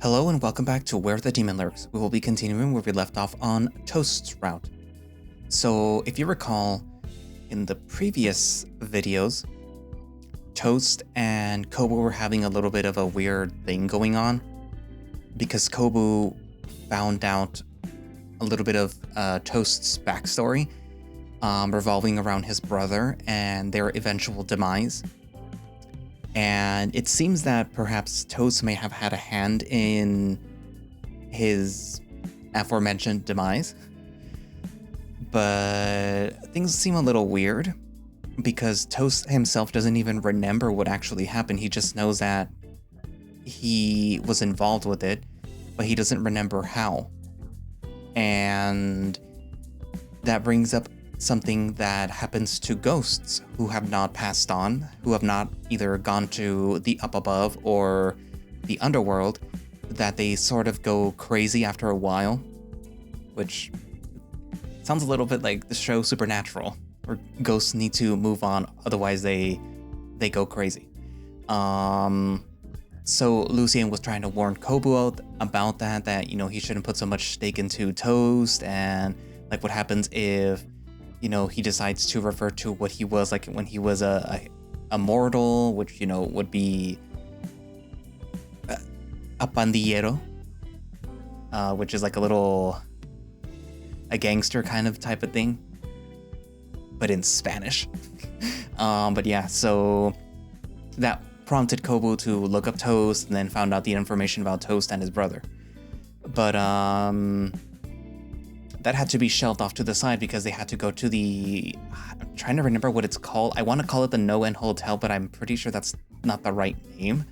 Hello and welcome back to Where the Demon Lurks. We will be continuing where we left off on Toast's route. So if you recall, in the previous videos, Toast and Kobu were having a little bit of a weird thing going on because Kobu found out a little bit of Toast's backstory revolving around his brother and their eventual demise. And it seems that perhaps Toast may have had a hand in his aforementioned demise. But things seem a little weird because Toast himself doesn't even remember what actually happened. He just knows that he was involved with it, but he doesn't remember how. And that brings up something that happens to ghosts who have not passed on, who have not either gone to the up above or the underworld, that they sort of go crazy after a while, which sounds a little bit like the show Supernatural, where ghosts need to move on, otherwise they go crazy. So Lucien was trying to warn Kobu about that, you know, he shouldn't put so much stake into Toast, and like what happens if, you know, he decides to refer to what he was like when he was a mortal, which, you know, would be a pandillero, which is like a gangster kind of type of thing, but in Spanish. But yeah, so that prompted Kobu to look up Toast and then found out the information about Toast and his brother. But that had to be shelved off to the side because they had to go to I'm trying to remember what it's called. I want to call it the No End Hotel, but I'm pretty sure that's not the right name.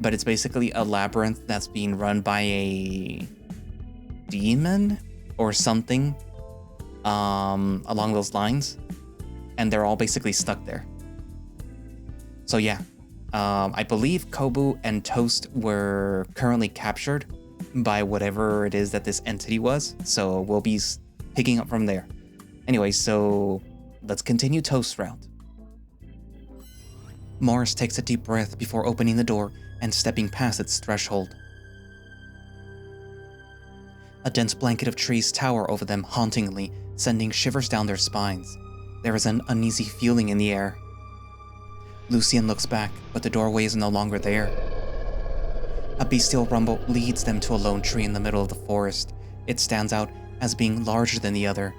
But it's basically a labyrinth that's being run by a demon or something along those lines. And they're all basically stuck there. So yeah, I believe Kobu and Toast were currently captured by whatever it is that this entity was, so we'll be picking up from there. Anyway, so let's continue Toast's route. Morris takes a deep breath before opening the door and stepping past its threshold. A dense blanket of trees tower over them hauntingly, sending shivers down their spines. There is an uneasy feeling in the air. Lucien looks back, but the doorway is no longer there. A bestial rumble leads them to a lone tree in the middle of the forest. It stands out as being larger than the other.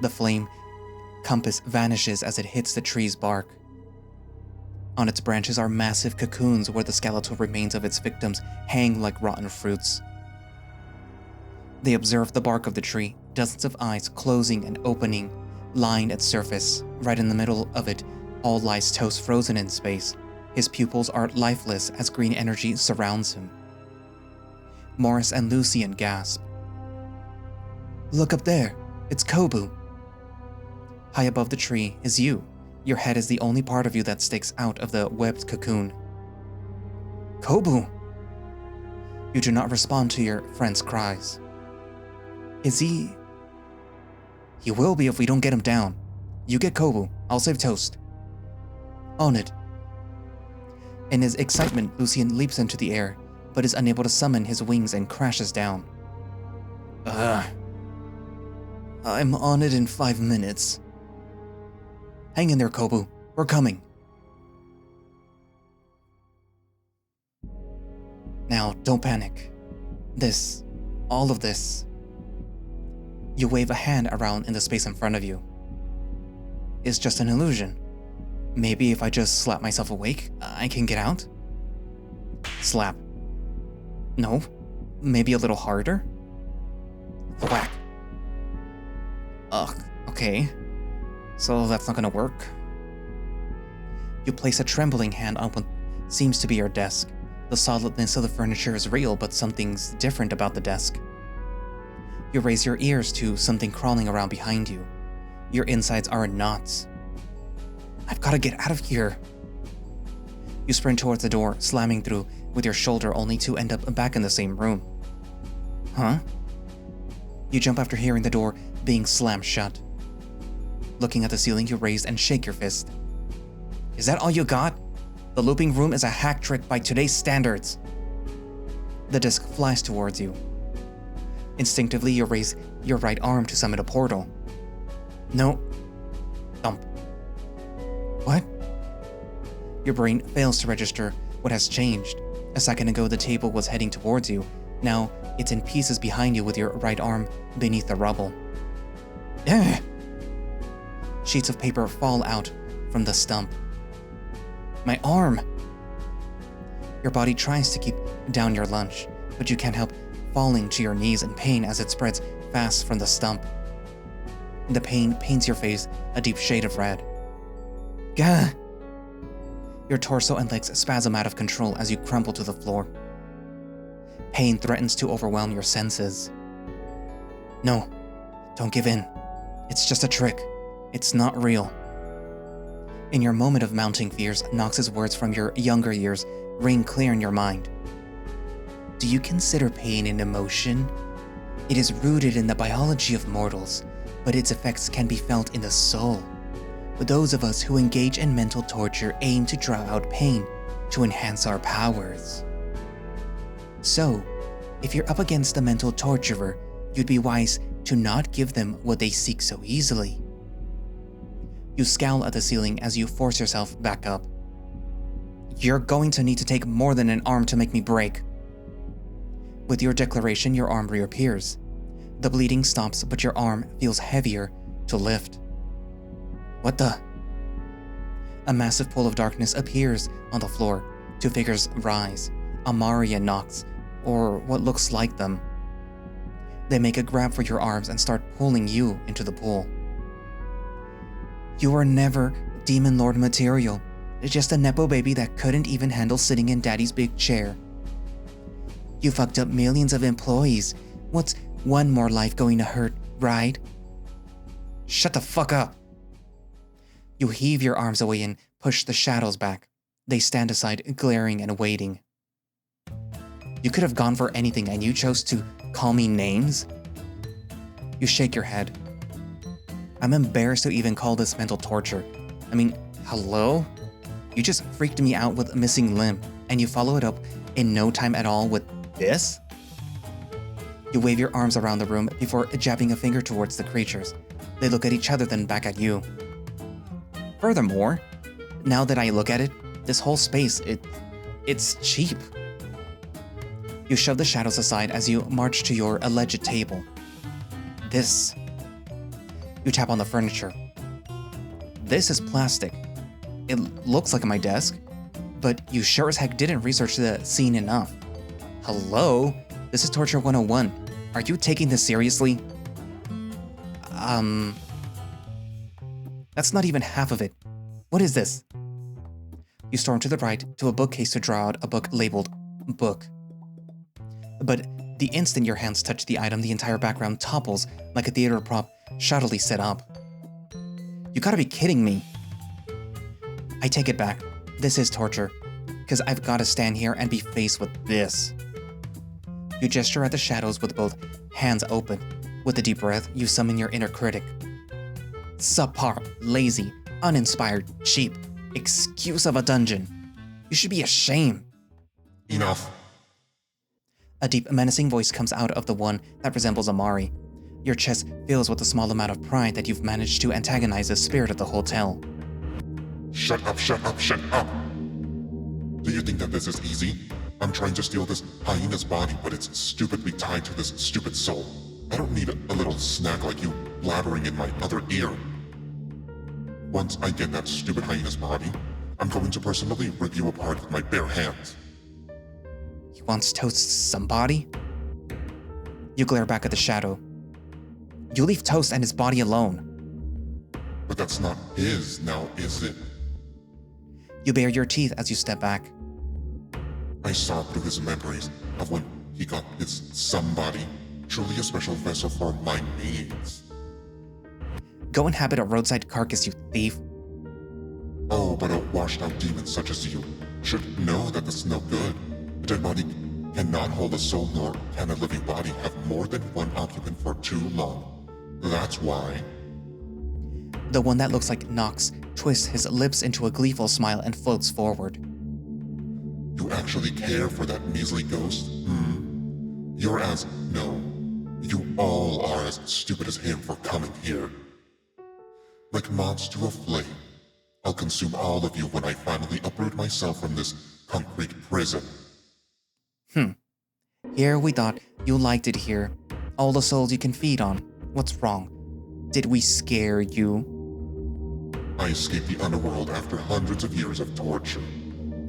The flame compass vanishes as it hits the tree's bark. On its branches are massive cocoons where the skeletal remains of its victims hang like rotten fruits. They observe the bark of the tree, dozens of eyes closing and opening, lined its surface. Right in the middle of it all lies Toast, frozen in space. His pupils are lifeless as green energy surrounds him. Morris and Lucien gasp. Look up there, it's Kobu. High above the tree is you. Your head is the only part of you that sticks out of the webbed cocoon. Kobu! You do not respond to your friend's cries. Is he? He will be if we don't get him down. You get Kobu, I'll save Toast. On it. In his excitement, Lucien leaps into the air, but is unable to summon his wings and crashes down. I'm on it in 5 minutes. Hang in there, Kobu. We're coming. Now, don't panic. All of this. You wave a hand around in the space in front of you. It's just an illusion. Maybe if I just slap myself awake, I can get out? Slap. No, maybe a little harder? Thwack. Ugh, okay. So that's not gonna work. You place a trembling hand on what seems to be your desk. The solidness of the furniture is real, but something's different about the desk. You raise your ears to something crawling around behind you. Your insides are in knots. I've got to get out of here. You sprint towards the door, slamming through with your shoulder only to end up back in the same room. Huh? You jump after hearing the door being slammed shut. Looking at the ceiling, you raise and shake your fist. Is that all you got? The looping room is a hack trick by today's standards. The disc flies towards you. Instinctively, you raise your right arm to summon a portal. No. Thump. What? Your brain fails to register what has changed. A second ago, the table was heading towards you. Now, it's in pieces behind you with your right arm beneath the rubble. Ugh. Sheets of paper fall out from the stump. My arm! Your body tries to keep down your lunge, but you can't help falling to your knees in pain as it spreads fast from the stump. The pain paints your face a deep shade of red. Gah! Your torso and legs spasm out of control as you crumple to the floor. Pain threatens to overwhelm your senses. No, don't give in. It's just a trick. It's not real. In your moment of mounting fears, Nox's words from your younger years ring clear in your mind. Do you consider pain an emotion? It is rooted in the biology of mortals, but its effects can be felt in the soul. Those of us who engage in mental torture aim to draw out pain to enhance our powers. So, if you're up against a mental torturer, you'd be wise to not give them what they seek so easily. You scowl at the ceiling as you force yourself back up. You're going to need to take more than an arm to make me break. With your declaration, your arm reappears. The bleeding stops, but your arm feels heavier to lift. What the? A massive pool of darkness appears on the floor. Two figures rise, Amari and Nox, or what looks like them. They make a grab for your arms and start pulling you into the pool. You were never Demon Lord material. It's just a nepo baby that couldn't even handle sitting in Daddy's big chair. You fucked up millions of employees. What's one more life going to hurt, right? Shut the fuck up. You heave your arms away and push the shadows back. They stand aside, glaring and waiting. You could have gone for anything and you chose to call me names? You shake your head. I'm embarrassed to even call this mental torture. I mean, hello? You just freaked me out with a missing limb, and you follow it up in no time at all with this? You wave your arms around the room before jabbing a finger towards the creatures. They look at each other, then back at you. Furthermore, now that I look at it, this whole space, it's cheap. You shove the shadows aside as you march to your alleged table. This. You tap on the furniture. This is plastic. It looks like my desk, but you sure as heck didn't research the scene enough. Hello? This is Torture 101. Are you taking this seriously? That's not even half of it. What is this? You storm to the right to a bookcase to draw out a book labeled Book. But the instant your hands touch the item, the entire background topples like a theater prop shoddily set up. You gotta be kidding me. I take it back. This is torture, because I've gotta stand here and be faced with this. You gesture at the shadows with both hands open. With a deep breath, you summon your inner critic. Subpar, lazy, uninspired, cheap, excuse of a dungeon. You should be ashamed. Enough. A deep, menacing voice comes out of the one that resembles Amari. Your chest fills with a small amount of pride that you've managed to antagonize the spirit of the hotel. Shut up, shut up, shut up! Do you think that this is easy? I'm trying to steal this hyena's body, but it's stupidly tied to this stupid soul. I don't need a little snack like you blabbering in my other ear. Once I get that stupid hyena's body, I'm going to personally rip you apart with my bare hands. He wants to toast somebody? You glare back at the shadow. You leave Toast and his body alone. But that's not his now, is it? You bare your teeth as you step back. I saw through his memories of when he got his somebody, truly a special vessel for my needs. Go inhabit a roadside carcass, you thief. Oh, but a washed-out demon such as you should know that that's no good. A dead body cannot hold a soul, nor can a living body have more than one occupant for too long. That's why. The one that looks like Nox twists his lips into a gleeful smile and floats forward. You actually care for that measly ghost? You all are as stupid as him for coming here. Like moths to a flame, I'll consume all of you when I finally uproot myself from this concrete prison. Here we thought you liked it here. All the souls you can feed on. What's wrong? Did we scare you? I escaped the underworld after hundreds of years of torture.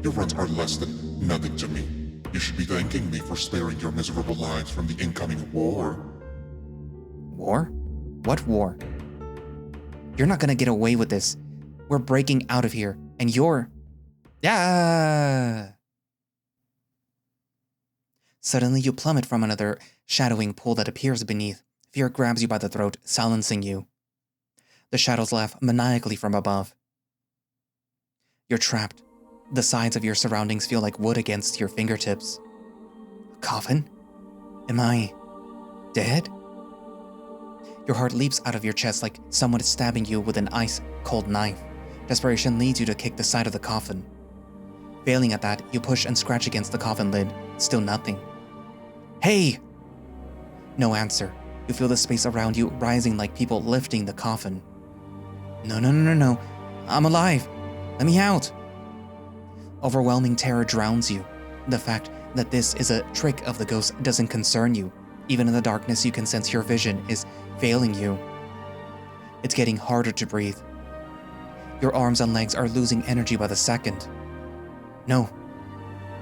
Your runs are less than nothing to me. You should be thanking me for sparing your miserable lives from the incoming war. War? What war? You're not gonna get away with this. We're breaking out of here, and you're... Ah! Suddenly you plummet from another shadowing pool that appears beneath. Fear grabs you by the throat, silencing you. The shadows laugh maniacally from above. You're trapped. The sides of your surroundings feel like wood against your fingertips. A coffin? Am I dead? Your heart leaps out of your chest like someone is stabbing you with an ice-cold knife. Desperation leads you to kick the side of the coffin. Failing at that, you push and scratch against the coffin lid. Still nothing. Hey! No answer. You feel the space around you rising like people lifting the coffin. No. I'm alive. Let me out. Overwhelming terror drowns you. The fact that this is a trick of the ghost doesn't concern you. Even in the darkness, you can sense your vision is failing you. It's getting harder to breathe. Your arms and legs are losing energy by the second. No,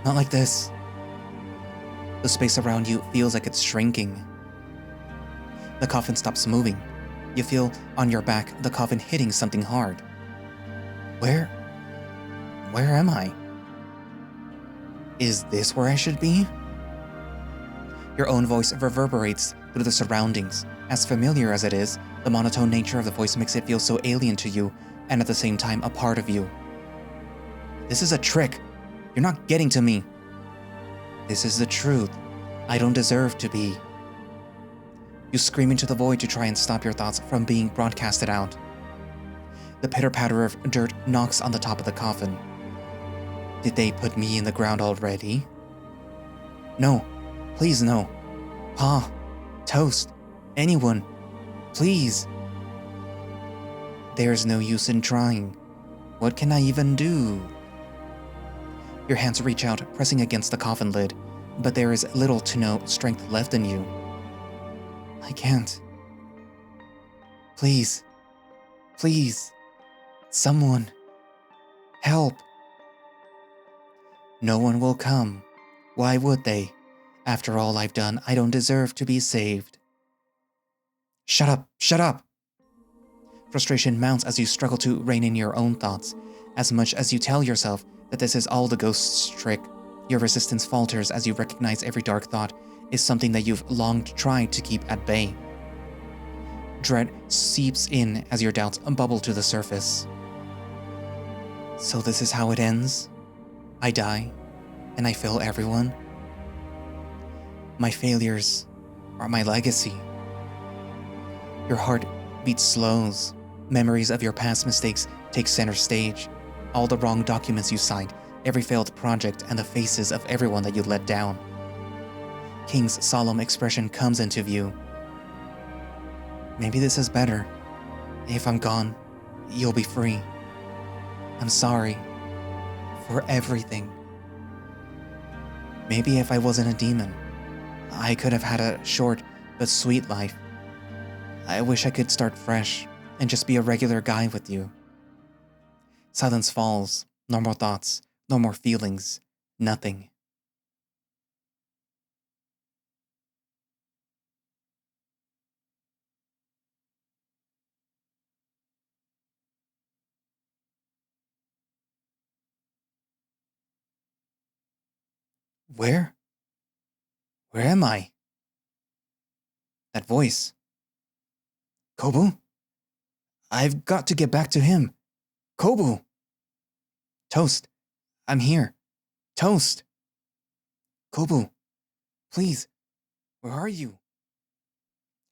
not like this. The space around you feels like it's shrinking. The coffin stops moving. You feel on your back the coffin hitting something hard. Where am I? Is this where I should be? Your own voice reverberates through the surroundings. As familiar as it is, the monotone nature of the voice makes it feel so alien to you, and at the same time a part of you. This is a trick. You're not getting to me. This is the truth. I don't deserve to be. You scream into the void to try and stop your thoughts from being broadcasted out. The pitter-patter of dirt knocks on the top of the coffin. Did they put me in the ground already? No. Please no. Pa. Toast. Anyone. Please. There's no use in trying. What can I even do? Your hands reach out, pressing against the coffin lid, but there is little to no strength left in you. I can't. Please. Please. Someone. Help. No one will come. Why would they? After all I've done, I don't deserve to be saved. Shut up! Shut up! Frustration mounts as you struggle to rein in your own thoughts. As much as you tell yourself that this is all the ghost's trick, your resistance falters as you recognize every dark thought is something that you've long tried to keep at bay. Dread seeps in as your doubts bubble to the surface. So this is how it ends? I die, and I fail everyone? My failures are my legacy. Your heart beats slows. Memories of your past mistakes take center stage. All the wrong documents you signed, every failed project, and the faces of everyone that you let down. King's solemn expression comes into view. Maybe this is better. If I'm gone, you'll be free. I'm sorry for everything. Maybe if I wasn't a demon, I could have had a short but sweet life. I wish I could start fresh and just be a regular guy with you. Silence falls. No more thoughts. No more feelings. Nothing. Where am I? That voice. Kobu? I've got to get back to him. Kobu! Toast, I'm here. Toast! Kobu, please, where are you?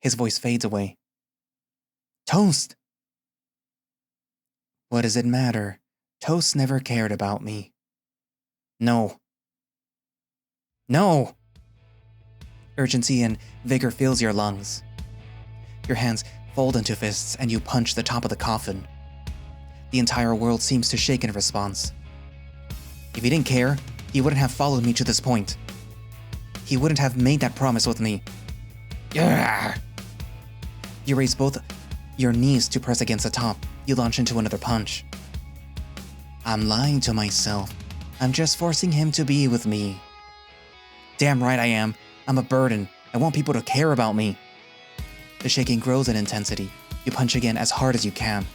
His voice fades away. Toast! What does it matter? Toast never cared about me. No. No! Urgency and vigor fills your lungs. Your hands fold into fists and you punch the top of the coffin. The entire world seems to shake in response. If he didn't care, he wouldn't have followed me to this point. He wouldn't have made that promise with me. Yeah. You raise both your knees to press against the top. You launch into another punch. I'm lying to myself. I'm just forcing him to be with me. Damn right I am. I'm a burden. I want people to care about me. The shaking grows in intensity. You punch again as hard as you can.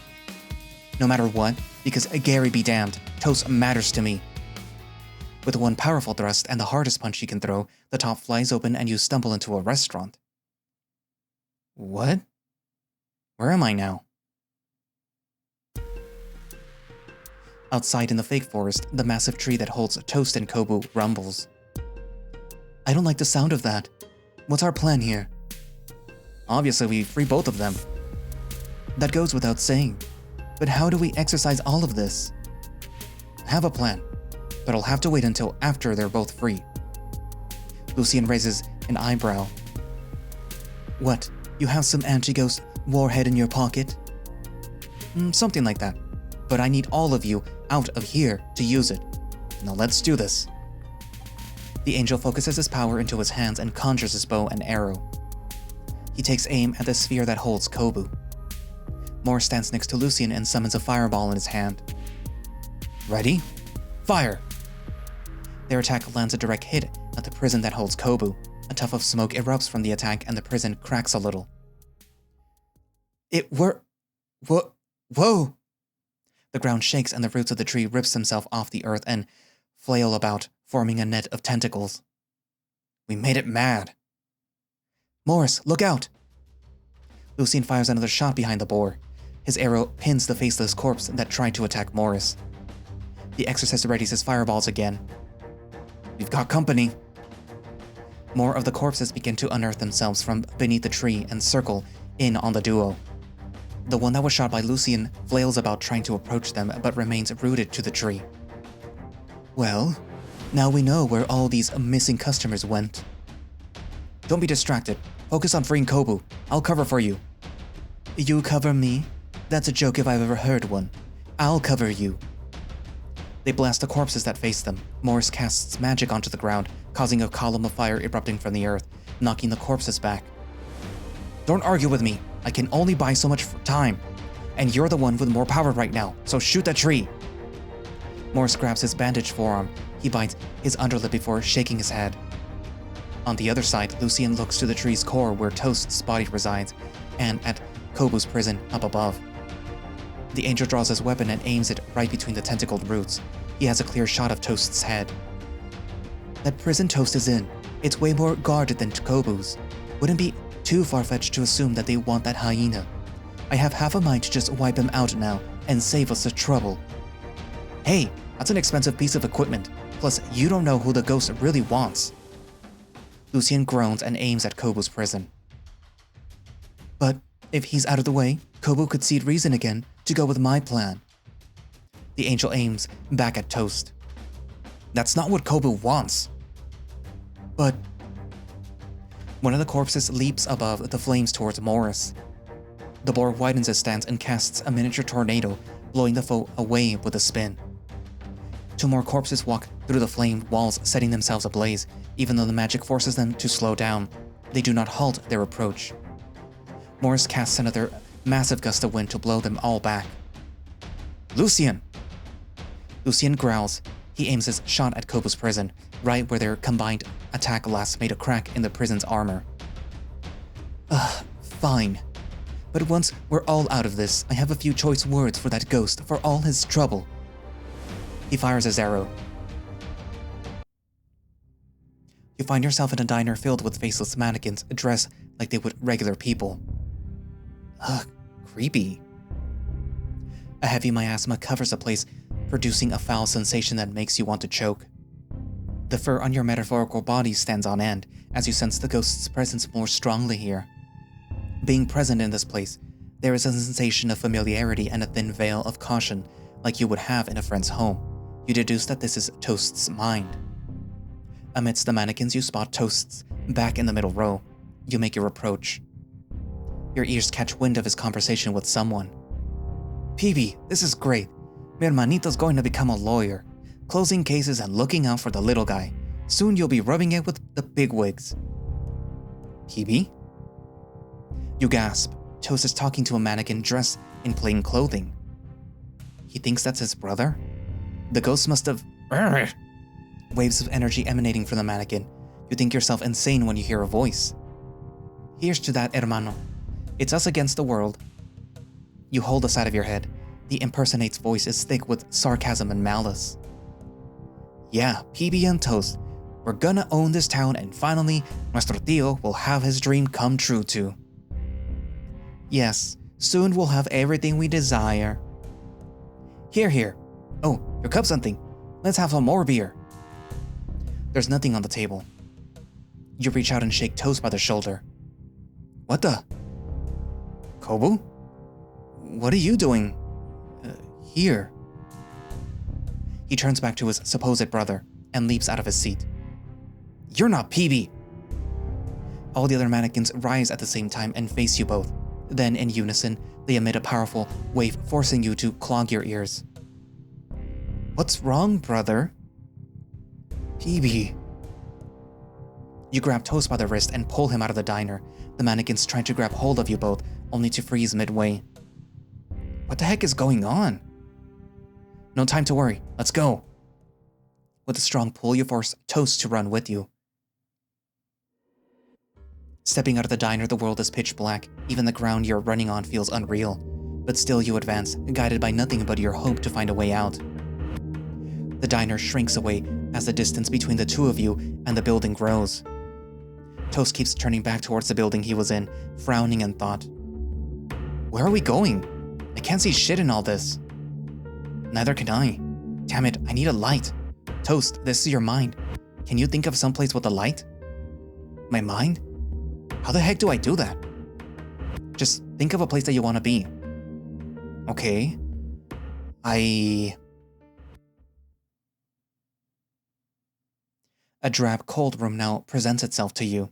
No matter what, because Gary be damned, toast matters to me. With one powerful thrust and the hardest punch you can throw, the top flies open and you stumble into a restaurant. What? Where am I now? Outside in the fake forest, the massive tree that holds Toast and Kobu rumbles. I don't like the sound of that. What's our plan here? Obviously, we free both of them. That goes without saying. But how do we exercise all of this? I have a plan, but I'll have to wait until after they're both free. Lucien raises an eyebrow. What, you have some anti-ghost warhead in your pocket? Something like that. But I need all of you out of here to use it. Now let's do this. The angel focuses his power into his hands and conjures his bow and arrow. He takes aim at the sphere that holds Kobu. Morris stands next to Lucien and summons a fireball in his hand. Ready? Fire! Their attack lands a direct hit at the prison that holds Kobu. A tuff of smoke erupts from the attack and the prison cracks a little. It worked! Whoa! The ground shakes and the roots of the tree rips themselves off the earth and flail about, forming a net of tentacles. We made it mad. Morris, look out! Lucien fires another shot behind the boar. His arrow pins the faceless corpse that tried to attack Morris. The exorcist readies his fireballs again. We've got company. More of the corpses begin to unearth themselves from beneath the tree and circle in on the duo. The one that was shot by Lucien flails about trying to approach them but remains rooted to the tree. Well, now we know where all these missing customers went. Don't be distracted. Focus on freeing Kobu. I'll cover for you. You cover me? That's a joke if I've ever heard one. I'll cover you. They blast the corpses that face them. Morris casts magic onto the ground, causing a column of fire erupting from the earth, knocking the corpses back. Don't argue with me. I can only buy so much time. And you're the one with more power right now, so shoot that tree. Morris grabs his bandaged forearm. He bites his underlip before shaking his head. On the other side, Lucien looks to the tree's core where Toast's body resides, and at Kobu's prison up above. The angel draws his weapon and aims it right between the tentacled roots. He has a clear shot of Toast's head. That prison Toast is in, it's way more guarded than Kobu's. Wouldn't be too far-fetched to assume that they want that hyena. I have half a mind to just wipe him out now and save us the trouble. Hey, that's an expensive piece of equipment. Plus, you don't know who the ghost really wants. Lucien groans and aims at Kobu's prison. But if he's out of the way, Kobu could see reason again to go with my plan. The angel aims back at Toast. That's not what Kobu wants. But one of the corpses leaps above the flames towards Morris. The boar widens his stance and casts a miniature tornado, blowing the foe away with a spin. Two more corpses walk through the flamed walls, setting themselves ablaze. Even though the magic forces them to slow down, they do not halt their approach. Morris casts another massive gust of wind to blow them all back. Lucien! Lucien growls. He aims his shot at Kobu's prison, right where their combined attack last made a crack in the prison's armor. Fine. But once we're all out of this, I have a few choice words for that ghost for all his trouble. He fires his arrow. You find yourself in a diner filled with faceless mannequins dressed like they would regular people. Creepy. A heavy miasma covers the place, producing a foul sensation that makes you want to choke. The fur on your metaphorical body stands on end as you sense the ghost's presence more strongly here. Being present in this place, there is a sensation of familiarity and a thin veil of caution like you would have in a friend's home. You deduce that this is Toast's mind. Amidst the mannequins, you spot Toast's Back in the middle row, you make your approach. Your ears catch wind of his conversation with someone. "PB, this is great. Mi hermanito's going to become a lawyer, closing cases and looking out for the little guy. Soon you'll be rubbing it with the bigwigs." "PB?" You gasp. Toast is talking to a mannequin dressed in plain clothing. He thinks that's his brother? The ghost must have... Waves of energy emanating from the mannequin. You think yourself insane when you hear a voice. "Here's to that, hermano. It's us against the world." You hold the side of your head. The impersonate's voice is thick with sarcasm and malice. "Yeah, PB and Toast. We're gonna own this town and finally, nuestro tío will have his dream come true too. Yes, soon we'll have everything we desire. Here, here. Oh, your cup's something. Let's have some more beer." There's nothing on the table. You reach out and shake Toast by the shoulder. "What the? Kobu? What are you doing here?" He turns back to his supposed brother and leaps out of his seat. "You're not PB!" All the other mannequins rise at the same time and face you both. Then, in unison, they emit a powerful wave forcing you to clog your ears. "What's wrong, brother?" "PB." You grab Toast by the wrist and pull him out of the diner. The mannequins try to grab hold of you both, only to freeze midway. What the heck is going on? "No time to worry. Let's go." With a strong pull, you force Toast to run with you. Stepping out of the diner, the world is pitch black. Even the ground you're running on feels unreal. But still you advance, guided by nothing but your hope to find a way out. The diner shrinks away as the distance between the two of you and the building grows. Toast keeps turning back towards the building he was in, frowning in thought. Where are we going? I can't see shit in all this. Neither can I. Damn it, I need a light. Toast, this is your mind. Can you think of someplace with a light? My mind? How the heck do I do that? Just think of a place that you want to be. Okay. A drab, cold room now presents itself to you.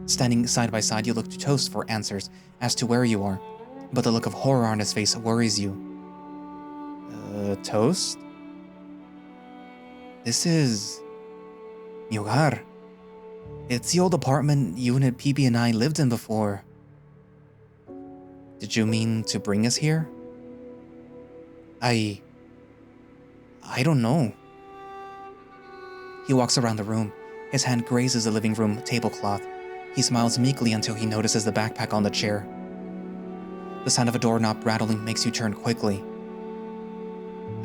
Standing side by side, you look to Toast for answers as to where you are, but the look of horror on his face worries you. Toast? This is... mi hogar. It's the old apartment you and PB and I lived in before. Did you mean to bring us here? I don't know. He walks around the room. His hand grazes the living room tablecloth. He smiles meekly until he notices the backpack on the chair. The sound of a doorknob rattling makes you turn quickly.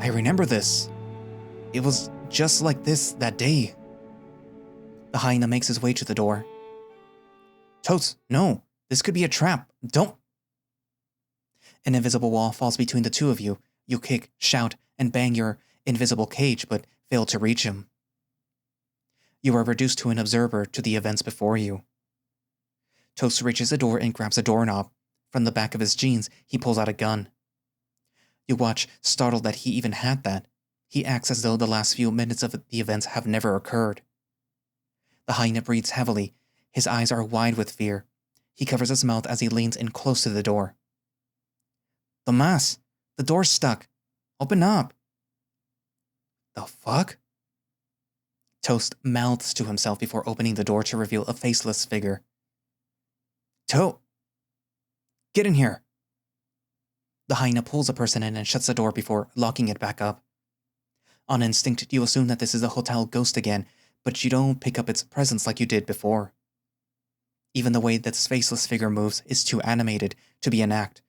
I remember this. It was just like this that day. The hyena makes his way to the door. Toast, no. This could be a trap. Don't. An invisible wall falls between the two of you. You kick, shout, and bang your invisible cage, but fail to reach him. You are reduced to an observer to the events before you. Toast reaches the door and grabs a doorknob. From the back of his jeans, he pulls out a gun. You watch, startled that he even had that. He acts as though the last few minutes of the events have never occurred. The hyena breathes heavily. His eyes are wide with fear. He covers his mouth as he leans in close to the door. Tomas, the door's stuck. Open up. The fuck? Toast mouths to himself before opening the door to reveal a faceless figure. Get in here. The hyena pulls a person in and shuts the door before locking it back up. On instinct, you assume that this is a hotel ghost again, but you don't pick up its presence like you did before. Even the way that this faceless figure moves is too animated to be an act.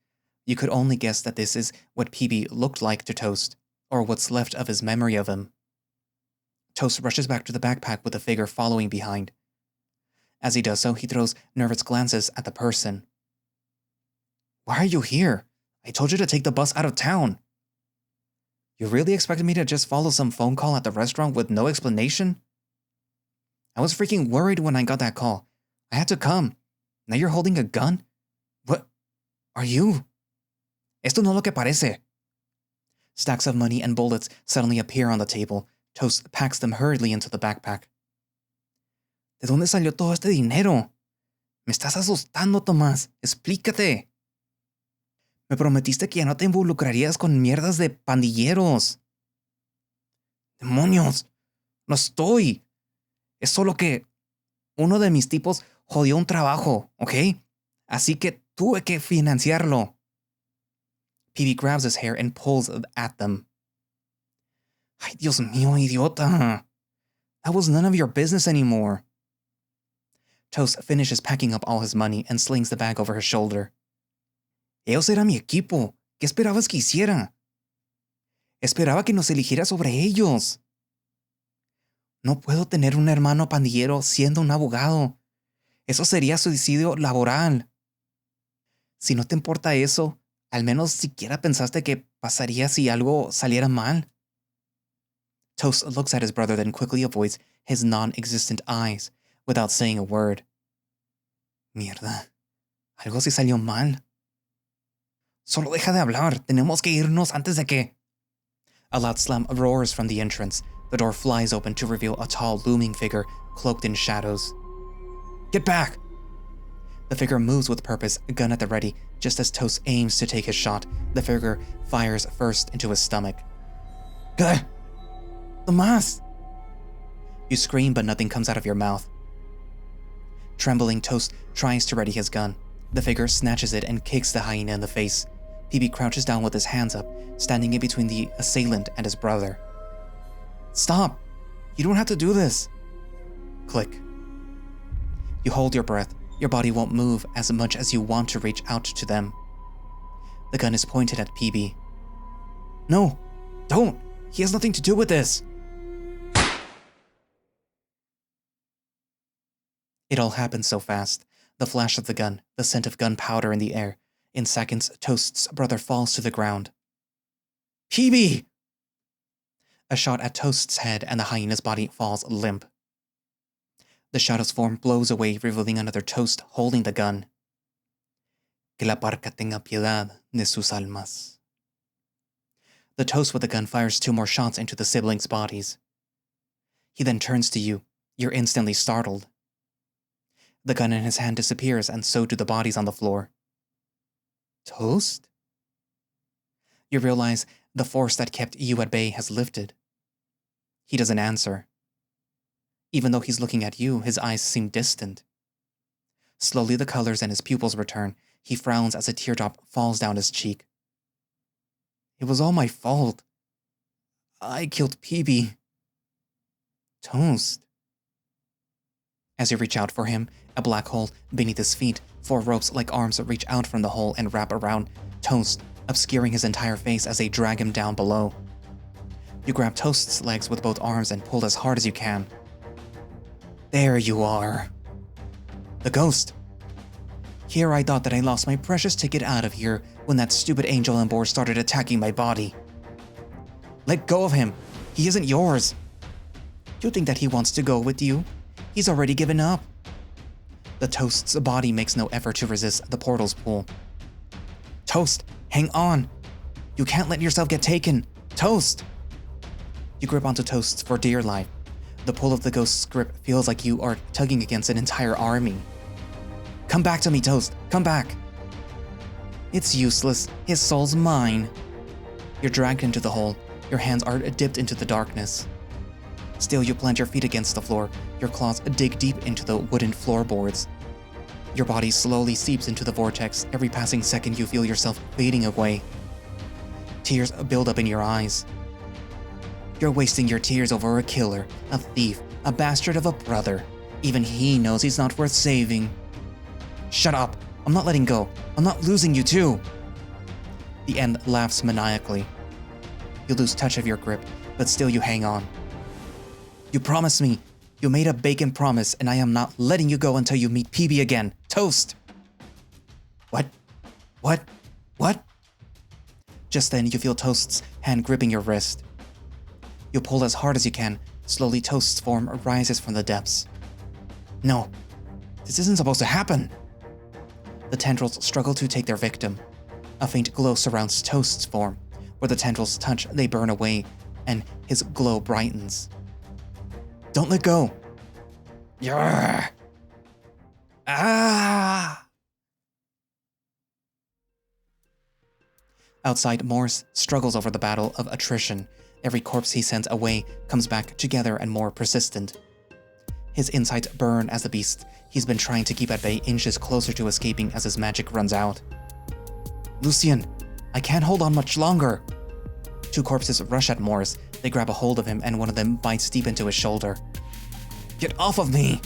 You could only guess that this is what PB looked like to Toast, or what's left of his memory of him. Toast rushes back to the backpack with the figure following behind. As he does so, he throws nervous glances at the person. Why are you here? I told you to take the bus out of town. You really expected me to just follow some phone call at the restaurant with no explanation? I was freaking worried when I got that call. I had to come. Now you're holding a gun? What are you? Esto no lo que parece. Stacks of money and bullets suddenly appear on the table. Toast packs them hurriedly into the backpack. ¿De dónde salió todo este dinero? Me estás asustando, Tomás. Explícate. Me prometiste que ya no te involucrarías con mierdas de pandilleros. ¡Demonios! No estoy. Es solo que uno de mis tipos jodió un trabajo, ¿ok? Así que tuve que financiarlo. Peavy grabs his hair and pulls at them. Ay, Dios mío, idiota. That was none of your business anymore. Toast finishes packing up all his money and slings the bag over his shoulder. Ellos eran mi equipo. ¿Qué esperabas que hiciera? Esperaba que nos eligiera sobre ellos. No puedo tener un hermano pandillero siendo un abogado. Eso sería suicidio laboral. Si no te importa eso, al menos siquiera pensaste que pasaría si algo saliera mal. Toast looks at his brother, then quickly avoids his non-existent eyes without saying a word. Mierda. Algo sí salió mal. Solo deja de hablar. Tenemos que irnos antes de que... A loud slam roars from the entrance. The door flies open to reveal a tall, looming figure cloaked in shadows. Get back! The figure moves with purpose, a gun at the ready. Just as Toast aims to take his shot, the figure fires first into his stomach. Gah! Tomás! You scream, but nothing comes out of your mouth. Trembling, Toast tries to ready his gun. The figure snatches it and kicks the hyena in the face. Peavy crouches down with his hands up, standing in between the assailant and his brother. Stop! You don't have to do this! Click. You hold your breath. Your body won't move as much as you want to reach out to them. The gun is pointed at Peavy. No! Don't! He has nothing to do with this! It all happened so fast. The flash of the gun, the scent of gunpowder in the air. In seconds, Toast's brother falls to the ground. Peavy! A shot at Toast's head and the hyena's body falls limp. The shadow's form blows away, revealing another Toast holding the gun. Que la parca tenga piedad de sus almas. The Toast with the gun fires 2 more shots into the siblings' bodies. He then turns to you. You're instantly startled. The gun in his hand disappears, and so do the bodies on the floor. Toast? You realize the force that kept you at bay has lifted. He doesn't answer. Even though he's looking at you, his eyes seem distant. Slowly the colors in his pupils return. He frowns as a teardrop falls down his cheek. It was all my fault. I killed Peavy. Toast. As you reach out for him, a black hole beneath his feet, 4 ropes like arms reach out from the hole and wrap around Toast, obscuring his entire face as they drag him down below. You grab Toast's legs with both arms and pull as hard as you can. There you are. The ghost. Here I thought that I lost my precious ticket out of here when that stupid angel on board started attacking my body. Let go of him. He isn't yours. You think that he wants to go with you? He's already given up. The Toast's body makes no effort to resist the portal's pull. Toast, hang on. You can't let yourself get taken. Toast! You grip onto Toast for dear life. The pull of the ghost's grip feels like you are tugging against an entire army. Come back to me, Toast. Come back. It's useless. His soul's mine. You're dragged into the hole. Your hands are dipped into the darkness. Still, you plant your feet against the floor. Your claws dig deep into the wooden floorboards. Your body slowly seeps into the vortex. Every passing second, you feel yourself fading away. Tears build up in your eyes. You're wasting your tears over a killer, a thief, a bastard of a brother. Even he knows he's not worth saving. Shut up. I'm not letting go. I'm not losing you too. The end laughs maniacally. You lose touch of your grip, but still you hang on. You promised me. You made a bacon promise, and I am not letting you go until you meet Peavy again. Toast! What? Just then, you feel Toast's hand gripping your wrist. You pull as hard as you can. Slowly, Toast's form rises from the depths. No, this isn't supposed to happen. The tendrils struggle to take their victim. A faint glow surrounds Toast's form. Where the tendrils touch, they burn away, and his glow brightens. Don't let go. Yarr! Ah! Outside, Morris struggles over the battle of attrition. Every corpse he sends away comes back together and more persistent. His insides burn as the beast he's been trying to keep at bay inches closer to escaping as his magic runs out. Lucien, I can't hold on much longer. Two corpses rush at Morris. They grab a hold of him and one of them bites deep into his shoulder. Get off of me!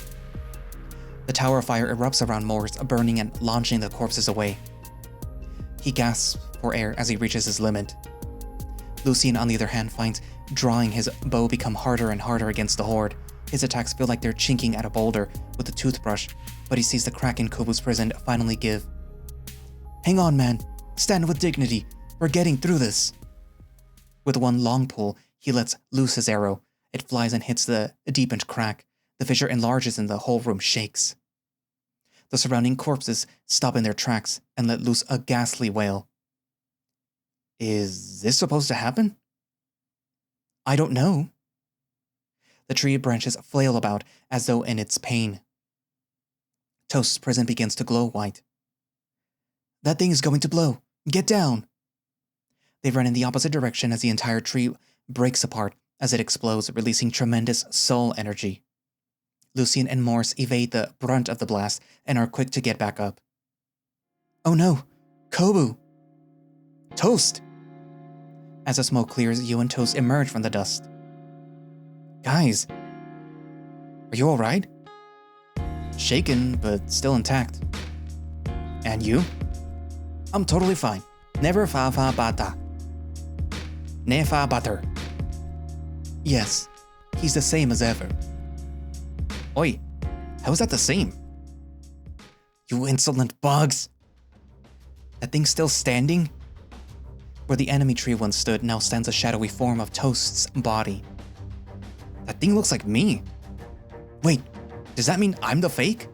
The tower of fire erupts around Morris, burning and launching the corpses away. He gasps for air as he reaches his limit. Lucien, on the other hand, finds drawing his bow become harder and harder against the horde. His attacks feel like they're chinking at a boulder with a toothbrush, but he sees the crack in Kobu's prison finally give. Hang on, man. Stand with dignity. We're getting through this. With one long pull, he lets loose his arrow. It flies and hits the deepened crack. The fissure enlarges and the whole room shakes. The surrounding corpses stop in their tracks and let loose a ghastly wail. Is this supposed to happen? I don't know. The tree branches flail about as though in its pain. Toast's prison begins to glow white. That thing is going to blow. Get down! They run in the opposite direction as the entire tree breaks apart as it explodes, releasing tremendous soul energy. Lucien and Morris evade the brunt of the blast and are quick to get back up. Oh no! Kobu! Toast! As the smoke clears, you and Toast emerge from the dust. Guys, are you alright? Shaken, but still intact. And you? I'm totally fine. Never fa bata. Ne fa butter. Yes, he's the same as ever. Oi, how is that the same? You insolent bugs! That thing's still standing? Where the enemy tree once stood now stands a shadowy form of Toast's body. That thing looks like me. Wait, does that mean I'm the fake?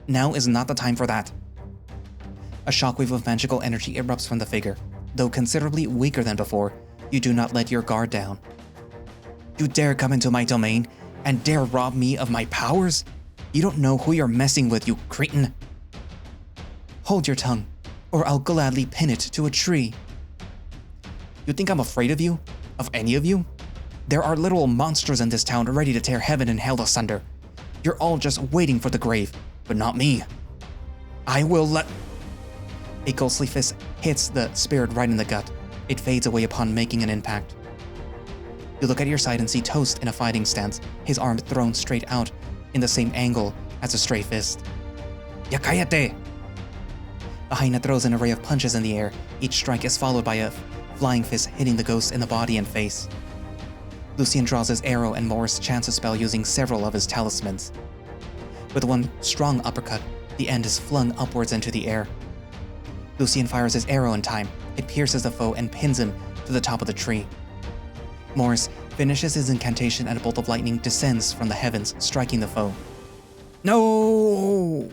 Now is not the time for that. A shockwave of magical energy erupts from the figure. Though considerably weaker than before, you do not let your guard down. You dare come into my domain and dare rob me of my powers? You don't know who you're messing with, you cretin. Hold your tongue, or I'll gladly pin it to a tree. You think I'm afraid of you? Of any of you? There are literal monsters in this town ready to tear heaven and hell asunder. You're all just waiting for the grave, but not me. I will let... A ghostly fist hits the spirit right in the gut. It fades away upon making an impact. You look at your side and see Toast in a fighting stance, his arm thrown straight out in the same angle as a stray fist. Ya cállate! The hyena throws an array of punches in the air. Each strike is followed by a flying fist hitting the ghost in the body and face. Lucien draws his arrow and Morris chants a spell using several of his talismans. With one strong uppercut, the end is flung upwards into the air. Lucien fires his arrow in time. It pierces the foe and pins him to the top of the tree. Morris finishes his incantation and a bolt of lightning descends from the heavens, striking the foe. No!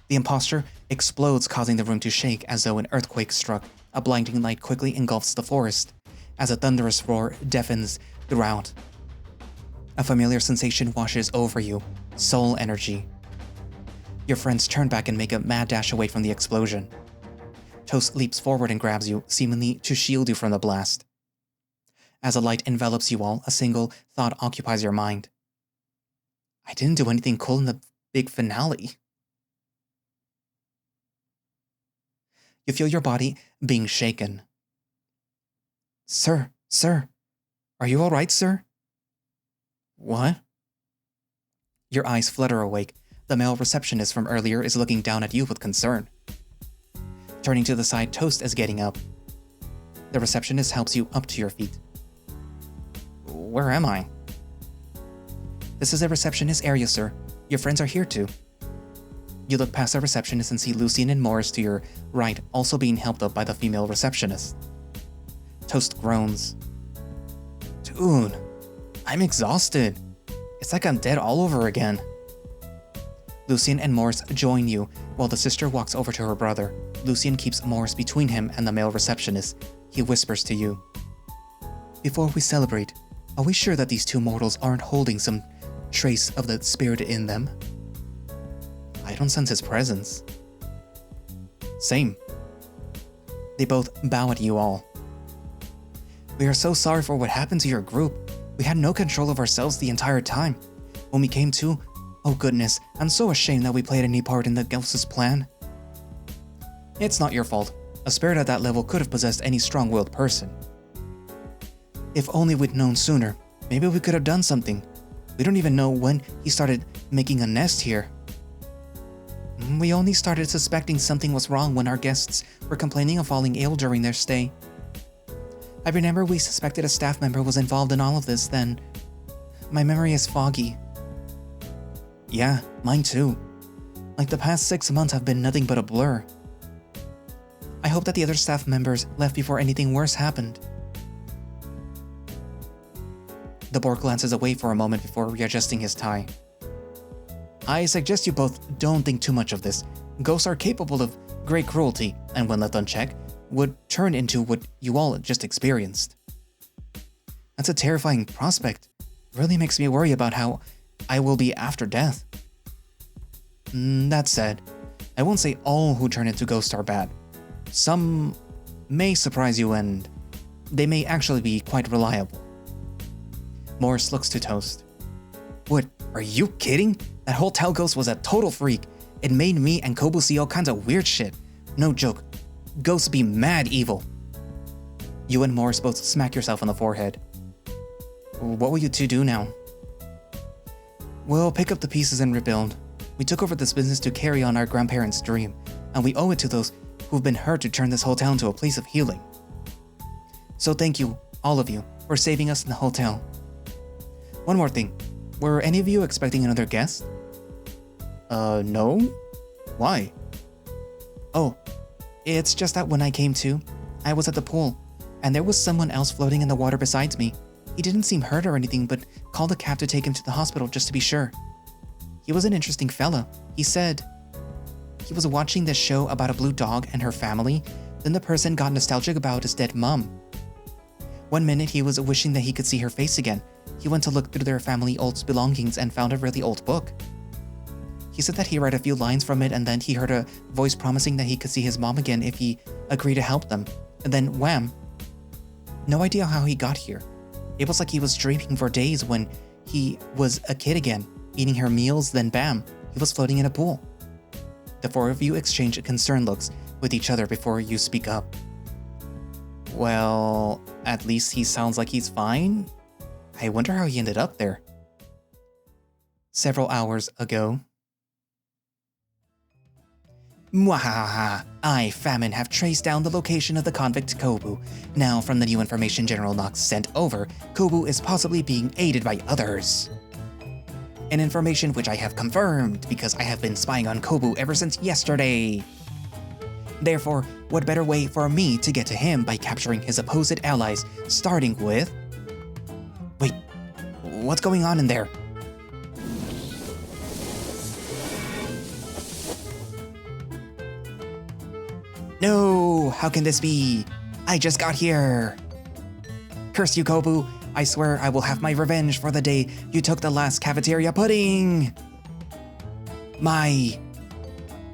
The impostor explodes, causing the room to shake as though an earthquake struck. A blinding light quickly engulfs the forest, as a thunderous roar deafens throughout. A familiar sensation washes over you, soul energy. Your friends turn back and make a mad dash away from the explosion. Toast leaps forward and grabs you, seemingly to shield you from the blast. As the light envelops you all, a single thought occupies your mind. I didn't do anything cool in the big finale. You feel your body being shaken. Sir, are you all right, sir? What? Your eyes flutter awake. The male receptionist from earlier is looking down at you with concern. Turning to the side, Toast is getting up. The receptionist helps you up to your feet. Where am I? This is a receptionist area, sir. Your friends are here too. You look past the receptionist and see Lucien and Morris to your right, also being helped up by the female receptionist. Toast groans. Dude, I'm exhausted. It's like I'm dead all over again. Lucien and Morris join you while the sister walks over to her brother. Lucien keeps Morris between him and the male receptionist. He whispers to you. Before we celebrate, Are we sure that these two mortals aren't holding some trace of the spirit in them? I don't sense his presence. Same. They both bow at you all. We are so sorry for what happened to your group. We had no control of ourselves the entire time. When we came to, oh goodness, I'm so ashamed that we played any part in the Ghost's plan. It's not your fault. A spirit at that level could have possessed any strong-willed person. If only we'd known sooner, maybe we could have done something. We don't even know when he started making a nest here. We only started suspecting something was wrong when our guests were complaining of falling ill during their stay. I remember we suspected a staff member was involved in all of this then. My memory is foggy. Yeah, mine too. Like the past 6 months have been nothing but a blur. I hope that the other staff members left before anything worse happened. The boar glances away for a moment before readjusting his tie. I suggest you both don't think too much of this. Ghosts are capable of great cruelty, and when left unchecked, would turn into what you all just experienced. That's a terrifying prospect. It really makes me worry about how I will be after death. That said, I won't say all who turn into ghosts are bad. Some may surprise you and they may actually be quite reliable. Morris looks to Toast. What, are you kidding? That hotel ghost was a total freak. It made me and Kobu see all kinds of weird shit. No joke. Ghosts be mad evil. You and Morris both smack yourself on the forehead. What will you two do now? We'll pick up the pieces and rebuild. We took over this business to carry on our grandparents' dream, and we owe it to those who've been hurt to turn this hotel into a place of healing. So thank you, all of you, for saving us in the hotel. One more thing. Were any of you expecting another guest? No? Why? Oh, it's just that when I came to, I was at the pool, and there was someone else floating in the water besides me. He didn't seem hurt or anything, but called a cab to take him to the hospital just to be sure. He was an interesting fella. He said he was watching this show about a blue dog and her family, then the person got nostalgic about his dead mom. One minute he was wishing that he could see her face again. He went to look through their family old belongings and found a really old book. He said that he read a few lines from it and then he heard a voice promising that he could see his mom again if he agreed to help them. And then wham! No idea how he got here. It was like he was dreaming for days when he was a kid again, eating her meals, then bam, he was floating in a pool. The four of you exchange concerned looks with each other before you speak up. Well, at least he sounds like he's fine. I wonder how he ended up there. Several hours ago. Mwahaha! I, Famine, have traced down the location of the convict Kobu. Now, from the new information General Knox sent over, Kobu is possibly being aided by others. An information which I have confirmed, because I have been spying on Kobu ever since yesterday. Therefore, what better way for me to get to him by capturing his opposed allies, starting with... Wait, what's going on in there? No, how can this be? I just got here. Curse you, Kobu. I swear I will have my revenge for the day you took the last cafeteria pudding.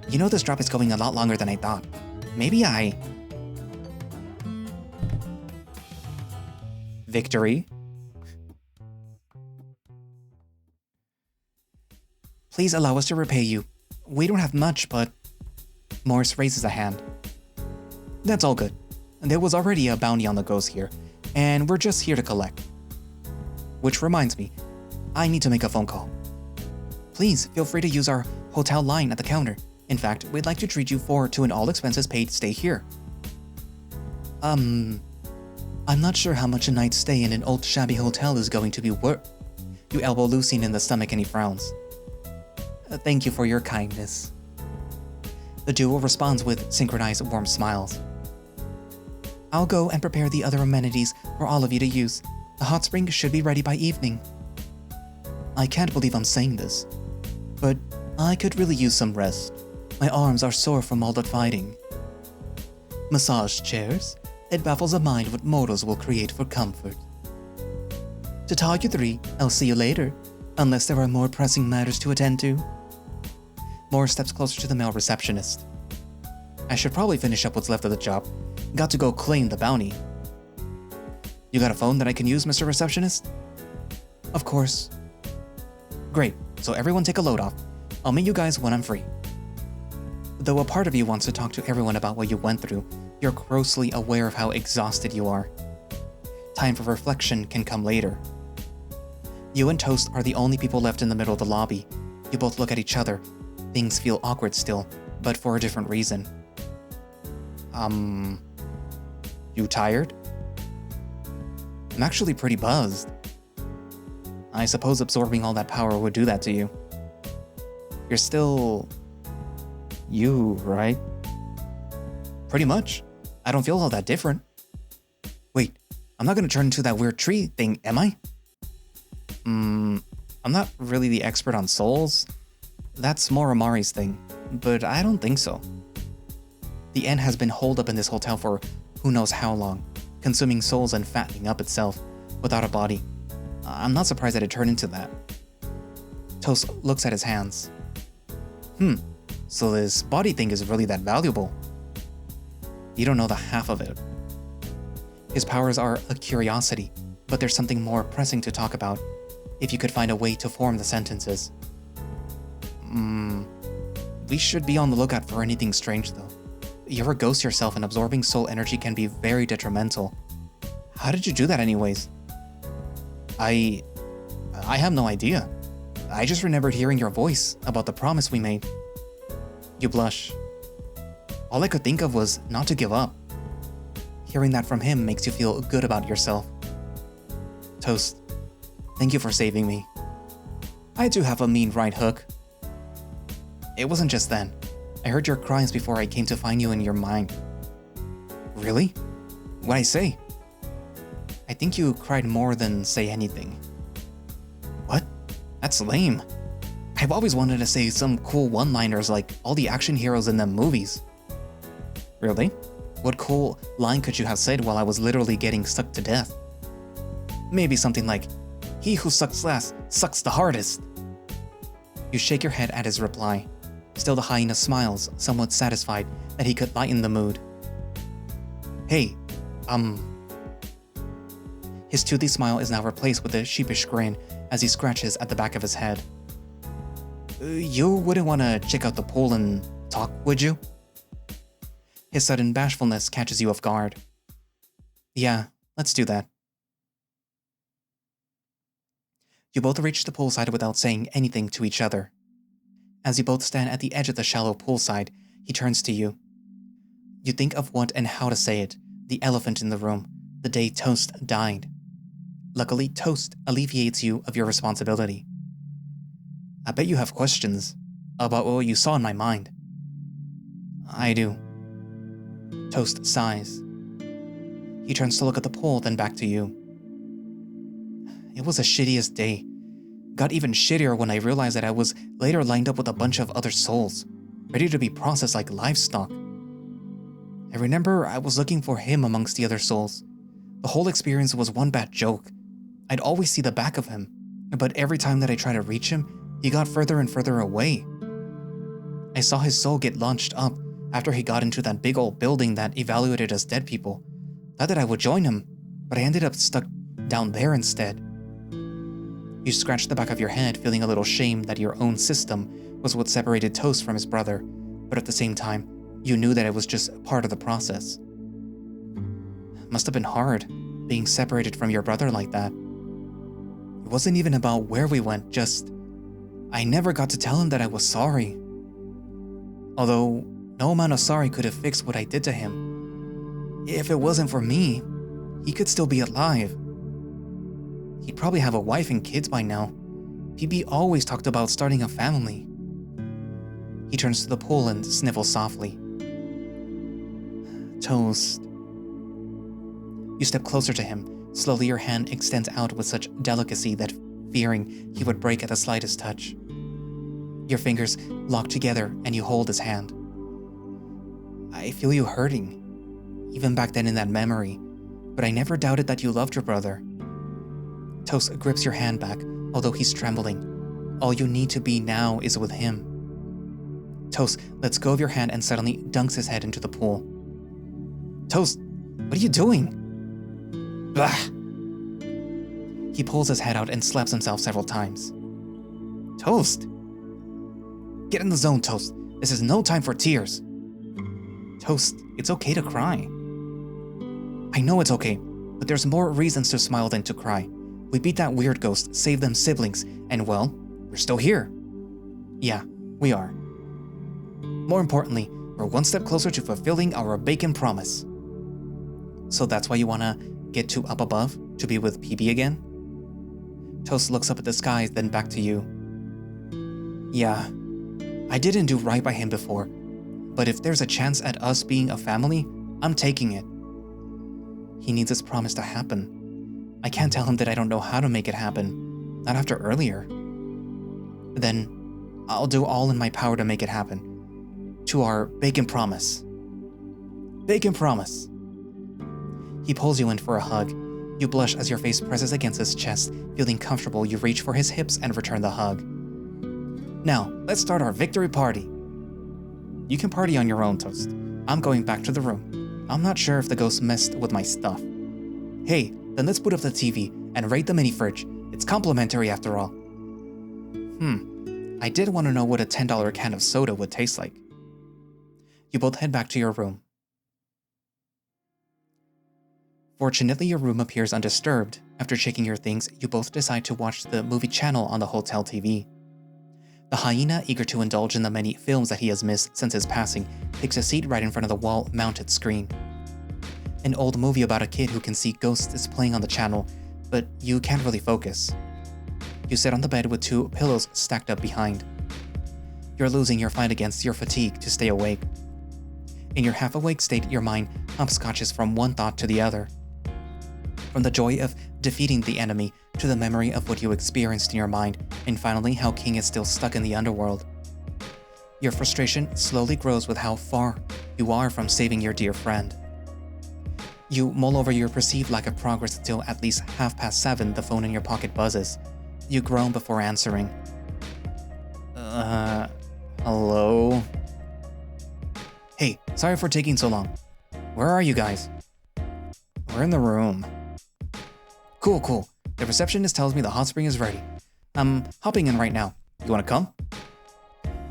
You know this drop is going a lot longer than I thought. Maybe Victory? Please allow us to repay you. We don't have much, but... Morris raises a hand. That's all good. There was already a bounty on the ghost here, and we're just here to collect. Which reminds me, I need to make a phone call. Please feel free to use our hotel line at the counter. In fact, we'd like to treat you to an all-expenses-paid stay here. I'm not sure how much a night's stay in an old shabby hotel is going to be worth. You elbow Lucien in the stomach and he frowns. Thank you for your kindness. The duo responds with synchronized warm smiles. I'll go and prepare the other amenities for all of you to use. The hot spring should be ready by evening. I can't believe I'm saying this, but I could really use some rest. My arms are sore from all that fighting. Massage chairs? It baffles the mind what mortals will create for comfort. To talk you three, I'll see you later, unless there are more pressing matters to attend to. Moore steps closer to the male receptionist. I should probably finish up what's left of the job. Got to go claim the bounty. You got a phone that I can use, Mr. Receptionist? Of course. Great, so everyone take a load off. I'll meet you guys when I'm free. Though a part of you wants to talk to everyone about what you went through, you're grossly aware of how exhausted you are. Time for reflection can come later. You and Toast are the only people left in the middle of the lobby. You both look at each other. Things feel awkward still, but for a different reason. You tired? I'm actually pretty buzzed. I suppose absorbing all that power would do that to you. You're still... you, right? Pretty much. I don't feel all that different. Wait, I'm not gonna turn into that weird tree thing, am I? I'm not really the expert on souls. That's more Amari's thing, but I don't think so. The N has been holed up in this hotel for who knows how long, consuming souls and fattening up itself, without a body. I'm not surprised that it turned into that. Toast looks at his hands. So this body thing is really that valuable. You don't know the half of it. His powers are a curiosity, but there's something more pressing to talk about, if you could find a way to form the sentences. We should be on the lookout for anything strange though. You're a ghost yourself and absorbing soul energy can be very detrimental. How did you do that anyways? I have no idea. I just remembered hearing your voice about the promise we made. You blush. All I could think of was not to give up. Hearing that from him makes you feel good about yourself. Toast, thank you for saving me. I do have a mean right hook. It wasn't just then. I heard your cries before I came to find you in your mind. Really? What'd I say? I think you cried more than say anything. What? That's lame. I've always wanted to say some cool one-liners like all the action heroes in them movies. Really? What cool line could you have said while I was literally getting stuck to death? Maybe something like, "He who sucks last sucks the hardest." You shake your head at his reply. Still the hyena smiles, somewhat satisfied that he could lighten the mood. Hey, His toothy smile is now replaced with a sheepish grin as he scratches at the back of his head. You wouldn't want to check out the pool and talk, would you? His sudden bashfulness catches you off guard. Yeah, let's do that. You both reach the poolside without saying anything to each other. As you both stand at the edge of the shallow poolside, he turns to you. You think of what and how to say it, the elephant in the room, the day Toast died. Luckily, Toast alleviates you of your responsibility. I bet you have questions about what you saw in my mind. I do. Toast sighs. He turns to look at the pool, then back to you. It was the shittiest day. Got even shittier when I realized that I was later lined up with a bunch of other souls, ready to be processed like livestock. I remember I was looking for him amongst the other souls. The whole experience was one bad joke. I'd always see the back of him, but every time that I tried to reach him, he got further and further away. I saw his soul get launched up after he got into that big old building that evaluated us dead people. Thought that I would join him, but I ended up stuck down there instead. You scratched the back of your head, feeling a little shame that your own system was what separated Toast from his brother, but at the same time, you knew that it was just part of the process. Must have been hard, being separated from your brother like that. It wasn't even about where we went, just... I never got to tell him that I was sorry. Although, no amount of sorry could have fixed what I did to him. If it wasn't for me, he could still be alive. He'd probably have a wife and kids by now. PB always talked about starting a family. He turns to the pool and sniffles softly. Toast. You step closer to him. Slowly your hand extends out with such delicacy that fearing he would break at the slightest touch. Your fingers lock together and you hold his hand. I feel you hurting, even back then in that memory, but I never doubted that you loved your brother. Toast grips your hand back, although he's trembling. All you need to be now is with him. Toast lets go of your hand and suddenly dunks his head into the pool. Toast, what are you doing? Blah! He pulls his head out and slaps himself several times. Toast! Get in the zone, Toast. This is no time for tears. Toast, it's okay to cry. I know it's okay, but there's more reasons to smile than to cry. We beat that weird ghost, saved them siblings, and well, we're still here. Yeah, we are. More importantly, we're one step closer to fulfilling our bacon promise. So that's why you wanna get to up above, to be with PB again? Toast looks up at the skies, then back to you. Yeah, I didn't do right by him before, but if there's a chance at us being a family, I'm taking it. He needs his promise to happen. I can't tell him that I don't know how to make it happen, not after earlier. Then, I'll do all in my power to make it happen. To our bacon promise. Bacon promise. He pulls you in for a hug. You blush as your face presses against his chest. Feeling comfortable, you reach for his hips and return the hug. Now, let's start our victory party. You can party on your own, Toast. I'm going back to the room. I'm not sure if the ghost messed with my stuff. Hey, then let's boot up the TV and raid the mini fridge. It's complimentary after all. I did want to know what a $10 can of soda would taste like. You both head back to your room. Fortunately, your room appears undisturbed. After checking your things, you both decide to watch the movie channel on the hotel TV. The hyena, eager to indulge in the many films that he has missed since his passing, takes a seat right in front of the wall-mounted screen. An old movie about a kid who can see ghosts is playing on the channel, but you can't really focus. You sit on the bed with 2 pillows stacked up behind. You're losing your fight against your fatigue to stay awake. In your half-awake state, your mind hopscotches from one thought to the other. From the joy of defeating the enemy to the memory of what you experienced in your mind, and finally how King is still stuck in the underworld. Your frustration slowly grows with how far you are from saving your dear friend. You mull over your perceived lack of progress until at least 7:30 the phone in your pocket buzzes. You groan before answering. Hello? Hey, sorry for taking so long. Where are you guys? We're in the room. Cool. The receptionist tells me the hot spring is ready. I'm hopping in right now. You wanna come?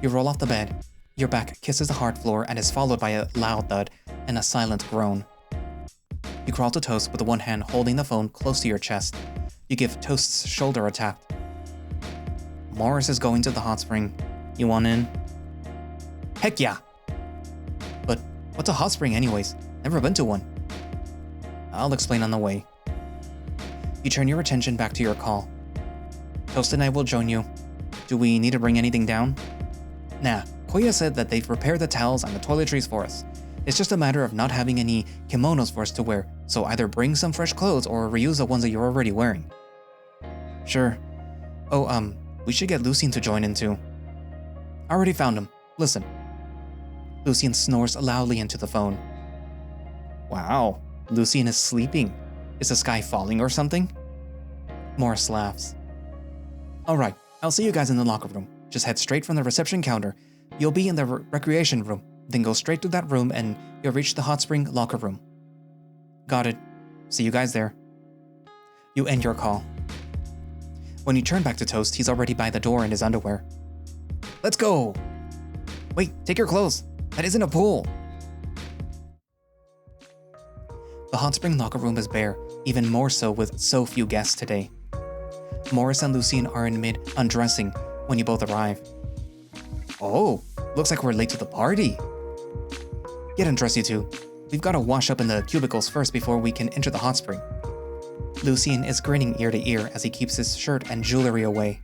You roll off the bed. Your back kisses the hard floor and is followed by a loud thud and a silent groan. You crawl to Toast with the one hand holding the phone close to your chest. You give Toast's shoulder a tap. Morris is going to the hot spring. You want in? Heck yeah! But what's a hot spring anyways? Never been to one. I'll explain on the way. You turn your attention back to your call. Toast and I will join you. Do we need to bring anything down? Nah, Koya said that they've prepared the towels and the toiletries for us. It's just a matter of not having any kimonos for us to wear, so either bring some fresh clothes or reuse the ones that you're already wearing. Sure. Oh, we should get Lucien to join in too. I already found him. Listen. Lucien snores loudly into the phone. Wow, Lucien is sleeping. Is the sky falling or something? Morris laughs. Alright, I'll see you guys in the locker room. Just head straight from the reception counter. You'll be in the recreation room, then go straight to that room and you'll reach the hot spring locker room. Got it. See you guys there. You end your call. When you turn back to Toast, he's already by the door in his underwear. Let's go! Wait, take your clothes. That isn't a pool. The hot spring locker room is bare, even more so with so few guests today. Morris and Lucien are in mid-undressing when you both arrive. Oh, looks like we're late to the party. Get undressed, you two. We've got to wash up in the cubicles first before we can enter the hot spring. Lucien is grinning ear to ear as he keeps his shirt and jewelry away.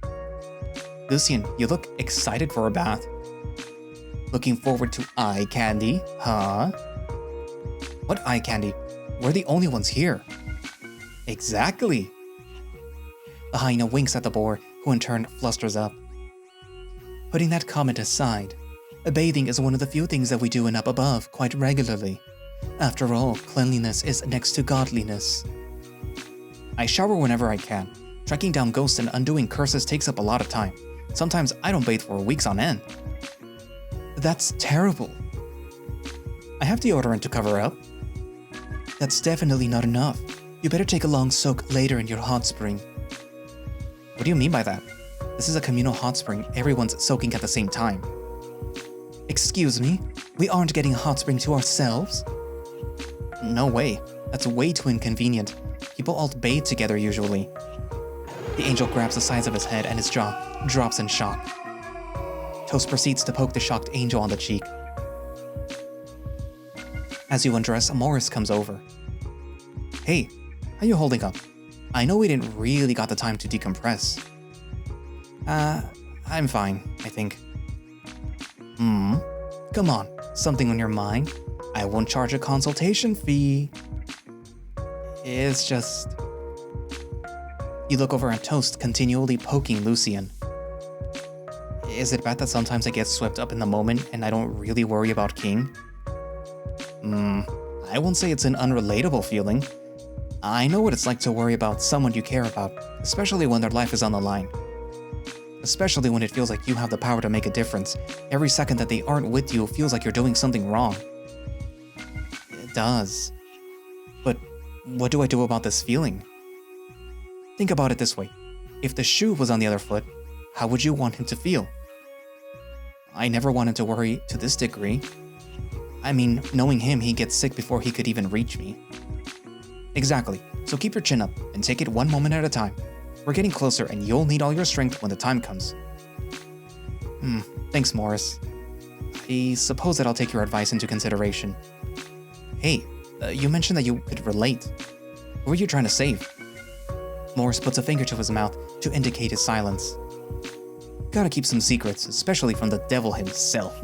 Lucien, you look excited for a bath. Looking forward to eye candy, huh? What eye candy? We're the only ones here. Exactly. The hyena winks at the boar, who in turn flusters up. Putting that comment aside, bathing is one of the few things that we do in Up Above quite regularly. After all, cleanliness is next to godliness. I shower whenever I can, Tracking down ghosts and undoing curses takes up a lot of time. Sometimes I don't bathe for weeks on end. That's terrible. I have deodorant to cover up. That's definitely not enough. You better take a long soak later in your hot spring. What do you mean by that? This is a communal hot spring. Everyone's soaking at the same time. Excuse me? We aren't getting a hot spring to ourselves? No way. That's way too inconvenient. People all bathe together usually. The angel grabs the sides of his head and his jaw drops in shock. Toast proceeds to poke the shocked angel on the cheek. As you undress, Morris comes over. Hey, how you holding up? I know we didn't really got the time to decompress. I'm fine, I think. Come on, something on your mind? I won't charge a consultation fee. It's just... You look over at Toast, continually poking Lucien. Is it bad that sometimes I get swept up in the moment and I don't really worry about King? I won't say it's an unrelatable feeling. I know what it's like to worry about someone you care about, especially when their life is on the line. Especially when it feels like you have the power to make a difference. Every second that they aren't with you feels like you're doing something wrong. It does. But what do I do about this feeling? Think about it this way. If the shoe was on the other foot, how would you want him to feel? I never wanted to worry to this degree. I mean, knowing him, he gets sick before he could even reach me. Exactly, so keep your chin up and take it one moment at a time. We're getting closer and you'll need all your strength when the time comes. Thanks, Morris. I suppose that I'll take your advice into consideration. Hey, you mentioned that you could relate. Who are you trying to save? Morris puts a finger to his mouth to indicate his silence. Gotta keep some secrets, especially from the devil himself.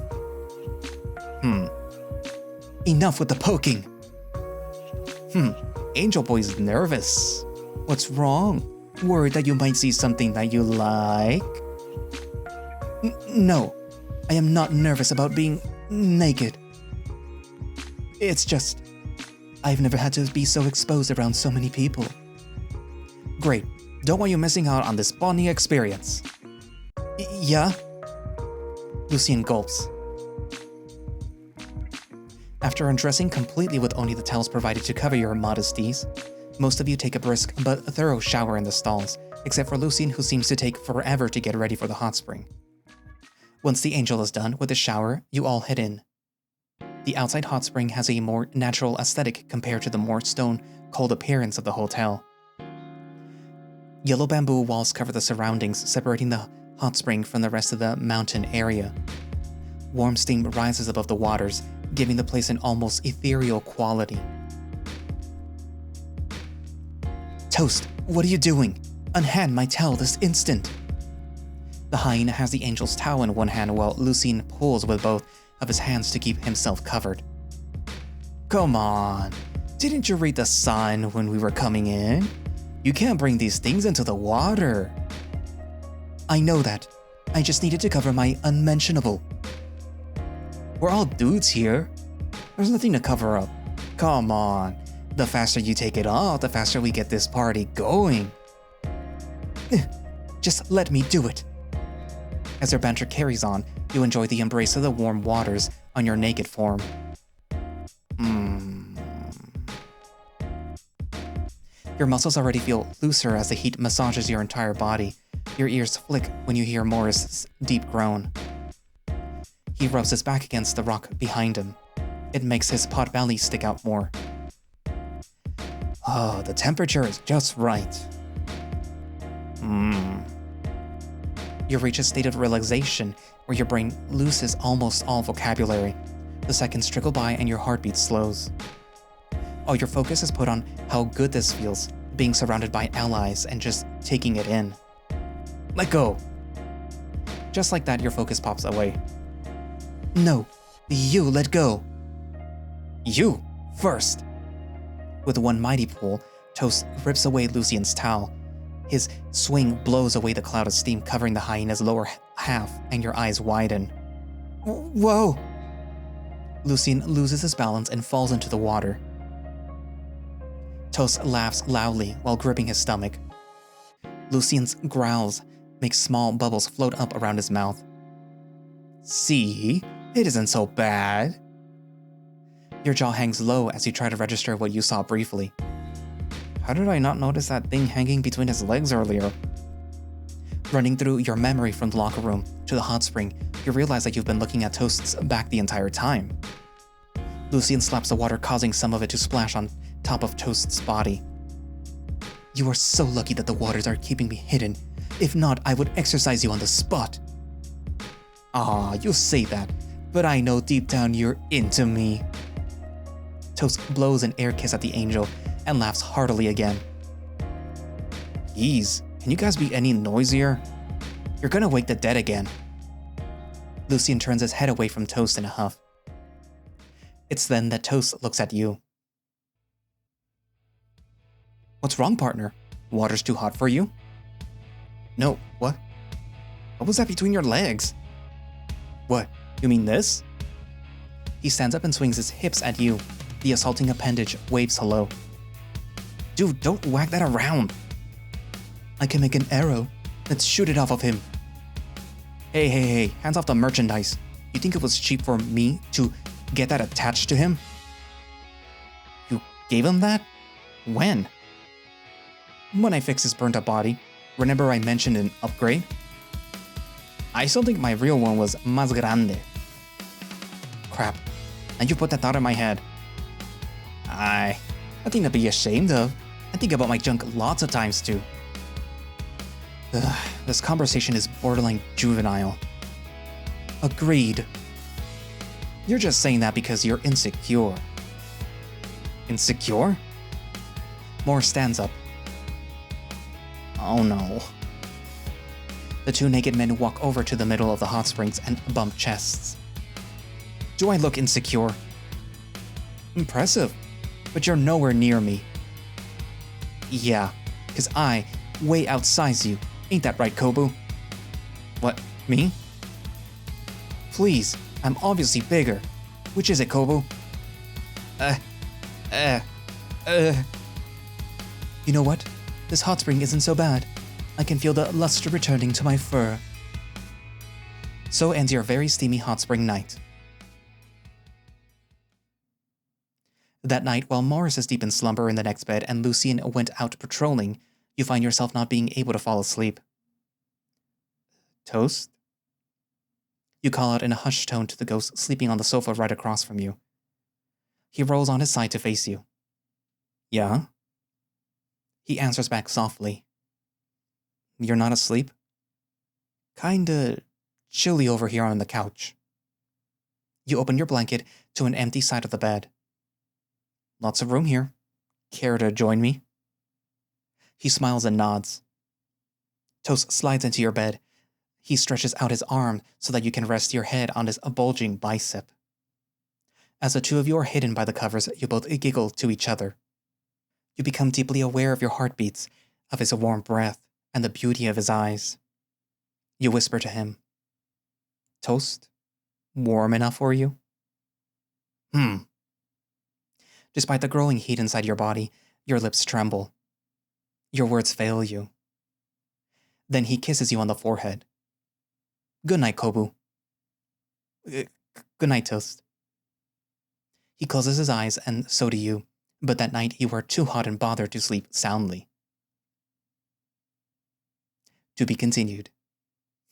Enough with the poking! Angel Boy's nervous. What's wrong? Worried that you might see something that you like? No, I am not nervous about being naked. It's just, I've never had to be so exposed around so many people. Great, don't want you missing out on this bonding experience. Yeah? Lucien gulps. After undressing completely with only the towels provided to cover your modesties, most of you take a brisk but thorough shower in the stalls, except for Lucien, who seems to take forever to get ready for the hot spring. Once the angel is done with the shower, you all head in. The outside hot spring has a more natural aesthetic compared to the more stone, cold appearance of the hotel. Yellow bamboo walls cover the surroundings, separating the hot spring from the rest of the mountain area. Warm steam rises above the waters, giving the place an almost ethereal quality. Toast, what are you doing? Unhand my towel this instant! The hyena has the angel's towel in one hand while Lucien pulls with both of his hands to keep himself covered. Come on, didn't you read the sign when we were coming in? You can't bring these things into the water. I know that. I just needed to cover my unmentionable. We're all dudes here. There's nothing to cover up. Come on. The faster you take it off, the faster we get this party going. Just let me do it. As their banter carries on, you enjoy the embrace of the warm waters on your naked form. Your muscles already feel looser as the heat massages your entire body. Your ears flick when you hear Morris' deep groan. He rubs his back against the rock behind him. It makes his pot belly stick out more. Oh, the temperature is just right. You reach a state of realization where your brain loses almost all vocabulary. The seconds trickle by and your heartbeat slows. All your focus is put on how good this feels, being surrounded by allies and just taking it in. Let go. Just like that, your focus pops away. No, you let go. You, first. With one mighty pull, Toast rips away Lucien's towel. His swing blows away the cloud of steam covering the hyena's lower half, and your eyes widen. Whoa! Lucien loses his balance and falls into the water. Toast laughs loudly while gripping his stomach. Lucien's growls make small bubbles float up around his mouth. See? It isn't so bad. Your jaw hangs low as you try to register what you saw briefly. How did I not notice that thing hanging between his legs earlier? Running through your memory from the locker room to the hot spring, you realize that you've been looking at Toast's back the entire time. Lucien slaps the water, causing some of it to splash on top of Toast's body. You are so lucky that the waters are keeping me hidden. If not, I would exercise you on the spot. Ah, you say that, but I know deep down you're into me. Toast blows an air kiss at the angel and laughs heartily again. Geez, can you guys be any noisier? You're gonna wake the dead again. Lucien turns his head away from Toast in a huff. It's then that Toast looks at you. What's wrong, partner? Water's too hot for you? No, what? What was that between your legs? What, you mean this? He stands up and swings his hips at you. The assaulting appendage waves hello. Dude, don't whack that around. I can make an arrow. Let's shoot it off of him. Hey, hands off the merchandise. You think it was cheap for me to get that attached to him? You gave him that? When? When I fixed his burnt up body. Remember I mentioned an upgrade? I still think my real one was más grande. Crap. And you put that thought in my head. Nothing to be ashamed of. I think about my junk lots of times too. Ugh, this conversation is borderline juvenile. Agreed. You're just saying that because you're insecure. Insecure? Moore stands up. Oh no. The two naked men walk over to the middle of the hot springs and bump chests. Do I look insecure? Impressive, but you're nowhere near me. Yeah, because I way outsize you. Ain't that right, Kobu? What, me? Please, I'm obviously bigger. Which is it, Kobu? You know what? This hot spring isn't so bad. I can feel the luster returning to my fur. So ends your very steamy hot spring night. That night, while Morris is deep in slumber in the next bed and Lucien went out patrolling, you find yourself not being able to fall asleep. Toast? You call out in a hushed tone to the ghost sleeping on the sofa right across from you. He rolls on his side to face you. Yeah? He answers back softly. You're not asleep? Kinda chilly over here on the couch. You open your blanket to an empty side of the bed. Lots of room here. Care to join me? He smiles and nods. Toast slides into your bed. He stretches out his arm so that you can rest your head on his bulging bicep. As the two of you are hidden by the covers, you both giggle to each other. You become deeply aware of your heartbeats, of his warm breath, and the beauty of his eyes. You whisper to him, Toast, warm enough for you? Despite the growing heat inside your body, your lips tremble. Your words fail you. Then he kisses you on the forehead. Good night, Kobu. Good night, Toast. He closes his eyes, and so do you, but that night you were too hot and bothered to sleep soundly. To be continued.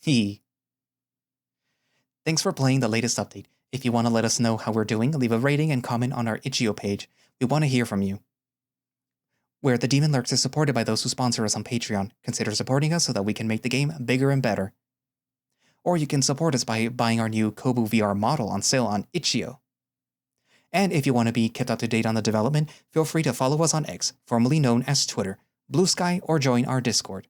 Thanks for playing the latest update. If you want to let us know how we're doing, leave a rating and comment on our itch.io page. We want to hear from you. Where the Demon Lurks is supported by those who sponsor us on Patreon. Consider supporting us so that we can make the game bigger and better. Or you can support us by buying our new Kobu VR model on sale on itch.io. And if you want to be kept up to date on the development, feel free to follow us on X, formerly known as Twitter, Blue Sky, or join our Discord.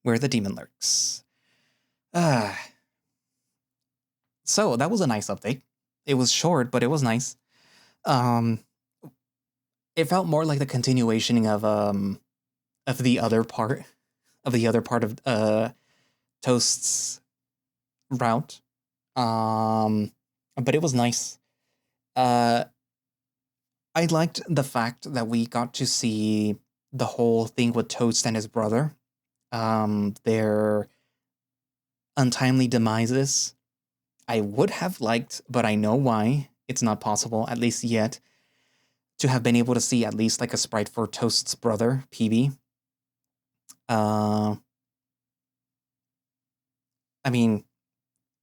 Where the Demon Lurks. So that was a nice update. It was short, but it was nice. It felt more like the continuation of the other part of Toast's route. But it was nice. I I liked the fact that we got to see the whole thing with Toast and his brother. Their untimely demises. I would have liked, but I know why it's not possible, at least yet, to have been able to see at least like a sprite for Toast's brother, PB. I mean,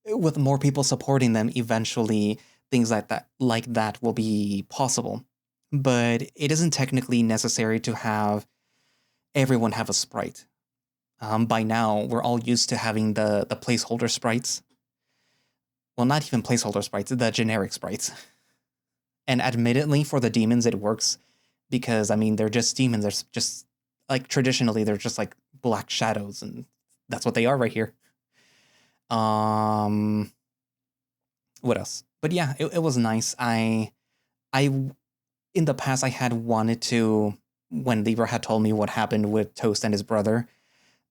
with more people supporting them, eventually things like that will be possible. But it isn't technically necessary to have everyone have a sprite. By now, we're all used to having the placeholder sprites. Well, not even placeholder sprites, the generic sprites. And admittedly, for the demons, it works because, I mean, they're just demons. They're just, like, traditionally, they're just, like, black shadows, and that's what they are right here. What else? But yeah, it was nice. I in the past, I had wanted to, when Libra had told me what happened with Toast and his brother,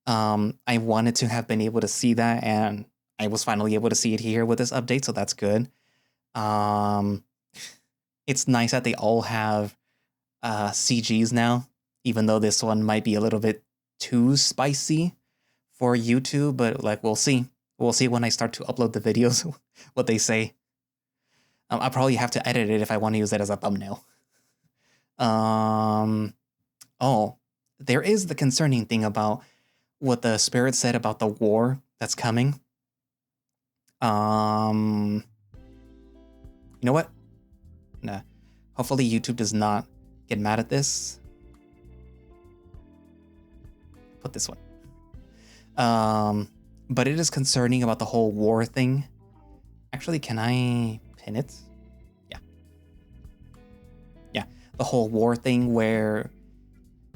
I wanted to have been able to see that, and I was finally able to see it here with this update, so that's good. It's nice that they all have CGs now, even though this one might be a little bit too spicy for YouTube, but like we'll see. We'll see when I start to upload the videos what they say. I'll probably have to edit it if I want to use it as a thumbnail. Oh, there is the concerning thing about what the spirit said about the war that's coming. You know what? Nah. Hopefully YouTube does not get mad at this. Put this one. But it is concerning about the whole war thing. Actually, can I pin it? Yeah, the whole war thing where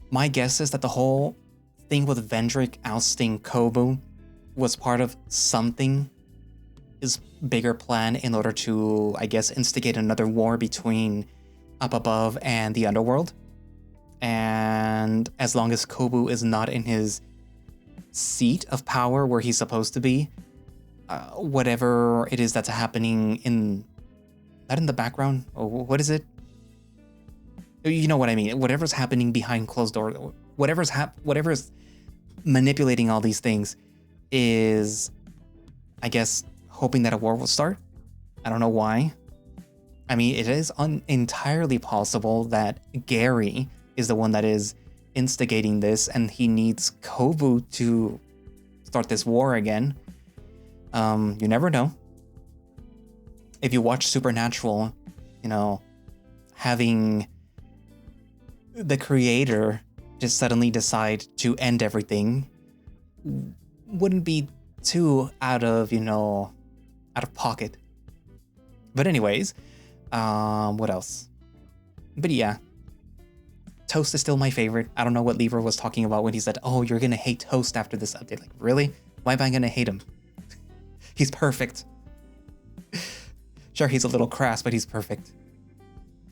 my guess is that the whole thing with Vendrick ousting Kobu was part of something, his bigger plan in order to, I guess, instigate another war between up above and the underworld. And as long as Kobu is not in his seat of power where he's supposed to be, whatever it is that's happening in, not in the background, or what is it? You know what I mean. Whatever's happening behind closed doors, whatever's manipulating all these things is, I guess, hoping that a war will start. I don't know why. I mean, it is entirely possible that Gary is the one that is instigating this, and he needs Kobu to start this war again. You never know. If you watch Supernatural, you know, having the creator just suddenly decide to end everything wouldn't be too out of pocket. But anyways, what else? But yeah, Toast is still my favorite. I don't know what Libra was talking about when he said, "Oh, you're gonna hate Toast after this update." Like, really? Why am I gonna hate him? He's perfect. Sure, he's a little crass, but he's perfect.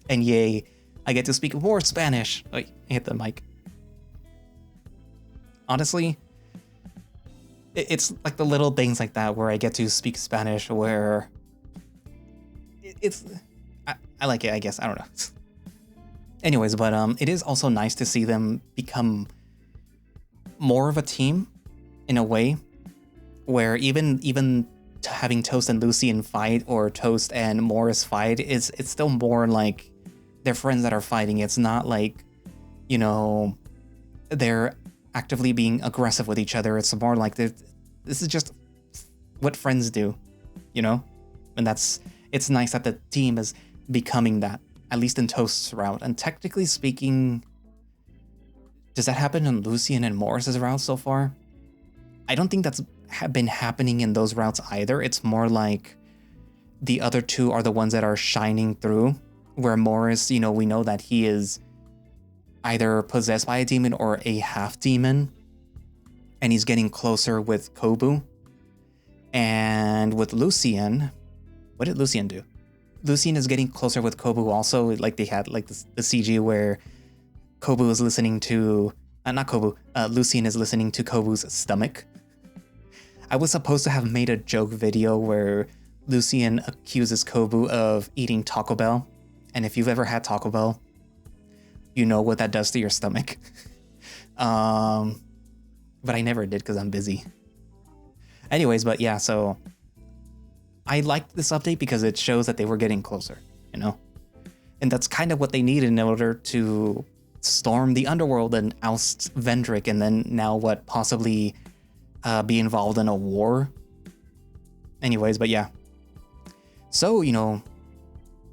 And yay, I get to speak more Spanish. Oh, I hit the mic. Honestly, it's like the little things like that where I get to speak Spanish, where I like it, I guess. I don't know. Anyways, but it is also nice to see them become more of a team in a way, where even having Toast and Lucien fight, or Toast and Morris fight, it's still more like they're friends that are fighting. It's not like, they're actively being aggressive with each other. It's more like this is just what friends do, and it's nice that the team is becoming that, at least in Toast's route. And technically speaking, does that happen in Lucien and Morris's route so far? I don't think that's been happening in those routes either. It's more like the other two are the ones that are shining through, where Morris, we know that he is either possessed by a demon or a half demon, and he's getting closer with Kobu. And with Lucien, what did Lucien do? Lucien is getting closer with Kobu also. Like, they had like the CG where Kobu is listening to, Lucien is listening to Kobu's stomach. I was supposed to have made a joke video where Lucien accuses Kobu of eating Taco Bell. And if you've ever had Taco Bell, you know what that does to your stomach. But I never did because I'm busy. Anyways, but yeah, so I liked this update because it shows that they were getting closer, you know? And that's kind of what they needed in order to storm the underworld and oust Vendrick, and then now what, possibly be involved in a war? Anyways, but yeah. So, you know,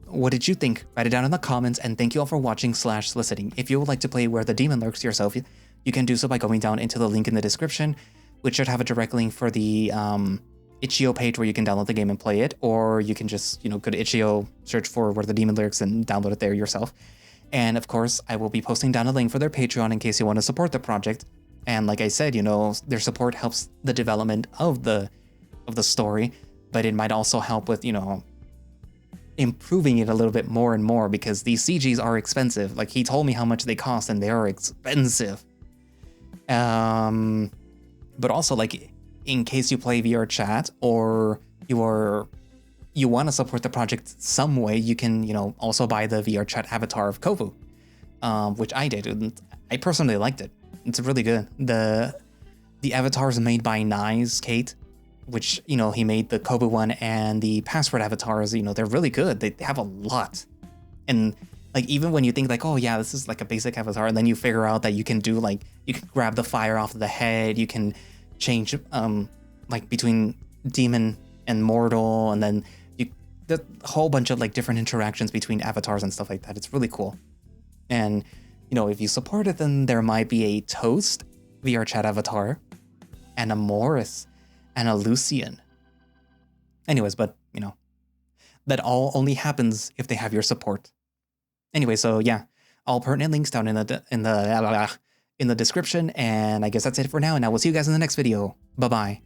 what did you think? Write it down in the comments, and thank you all for watching / listening. If you would like to play Where the Demon Lurks yourself, you can do so by going down into the link in the description, which should have a direct link for the itch.io page where you can download the game and play it, or you can just, you know, go to itch.io, search for Where the Demon Lurks, and download it there yourself. And of course, I will be posting down a link for their Patreon in case you want to support the project. And like I said, you know, their support helps the development of the story, but it might also help with, you know, improving it a little bit more and more, because these CGs are expensive. Like, he told me how much they cost, and they are expensive. But also, like, in case you play VR chat or you want to support the project some way, you can, you know, also buy the VR chat avatar of Kobu, which I did, and I personally liked it. It's really good. The avatar is made by Nice Kate, which, you know, he made the Kobu one, and the password avatars, you know, they're really good. They have a lot. And like, even when you think like, oh yeah, this is like a basic avatar, and then you figure out that you can do, like, you can grab the fire off of the head, you can change like between demon and mortal, and then the whole bunch of like different interactions between avatars and stuff like that. It's really cool. And, you know, if you support it, then there might be a Toast VR chat avatar, and a Morris, and a Lucian. Anyways, but, you know, that all only happens if they have your support. Anyway, so yeah, all pertinent links down in the description, and I guess that's it for now, and I will see you guys in the next video. Bye-bye.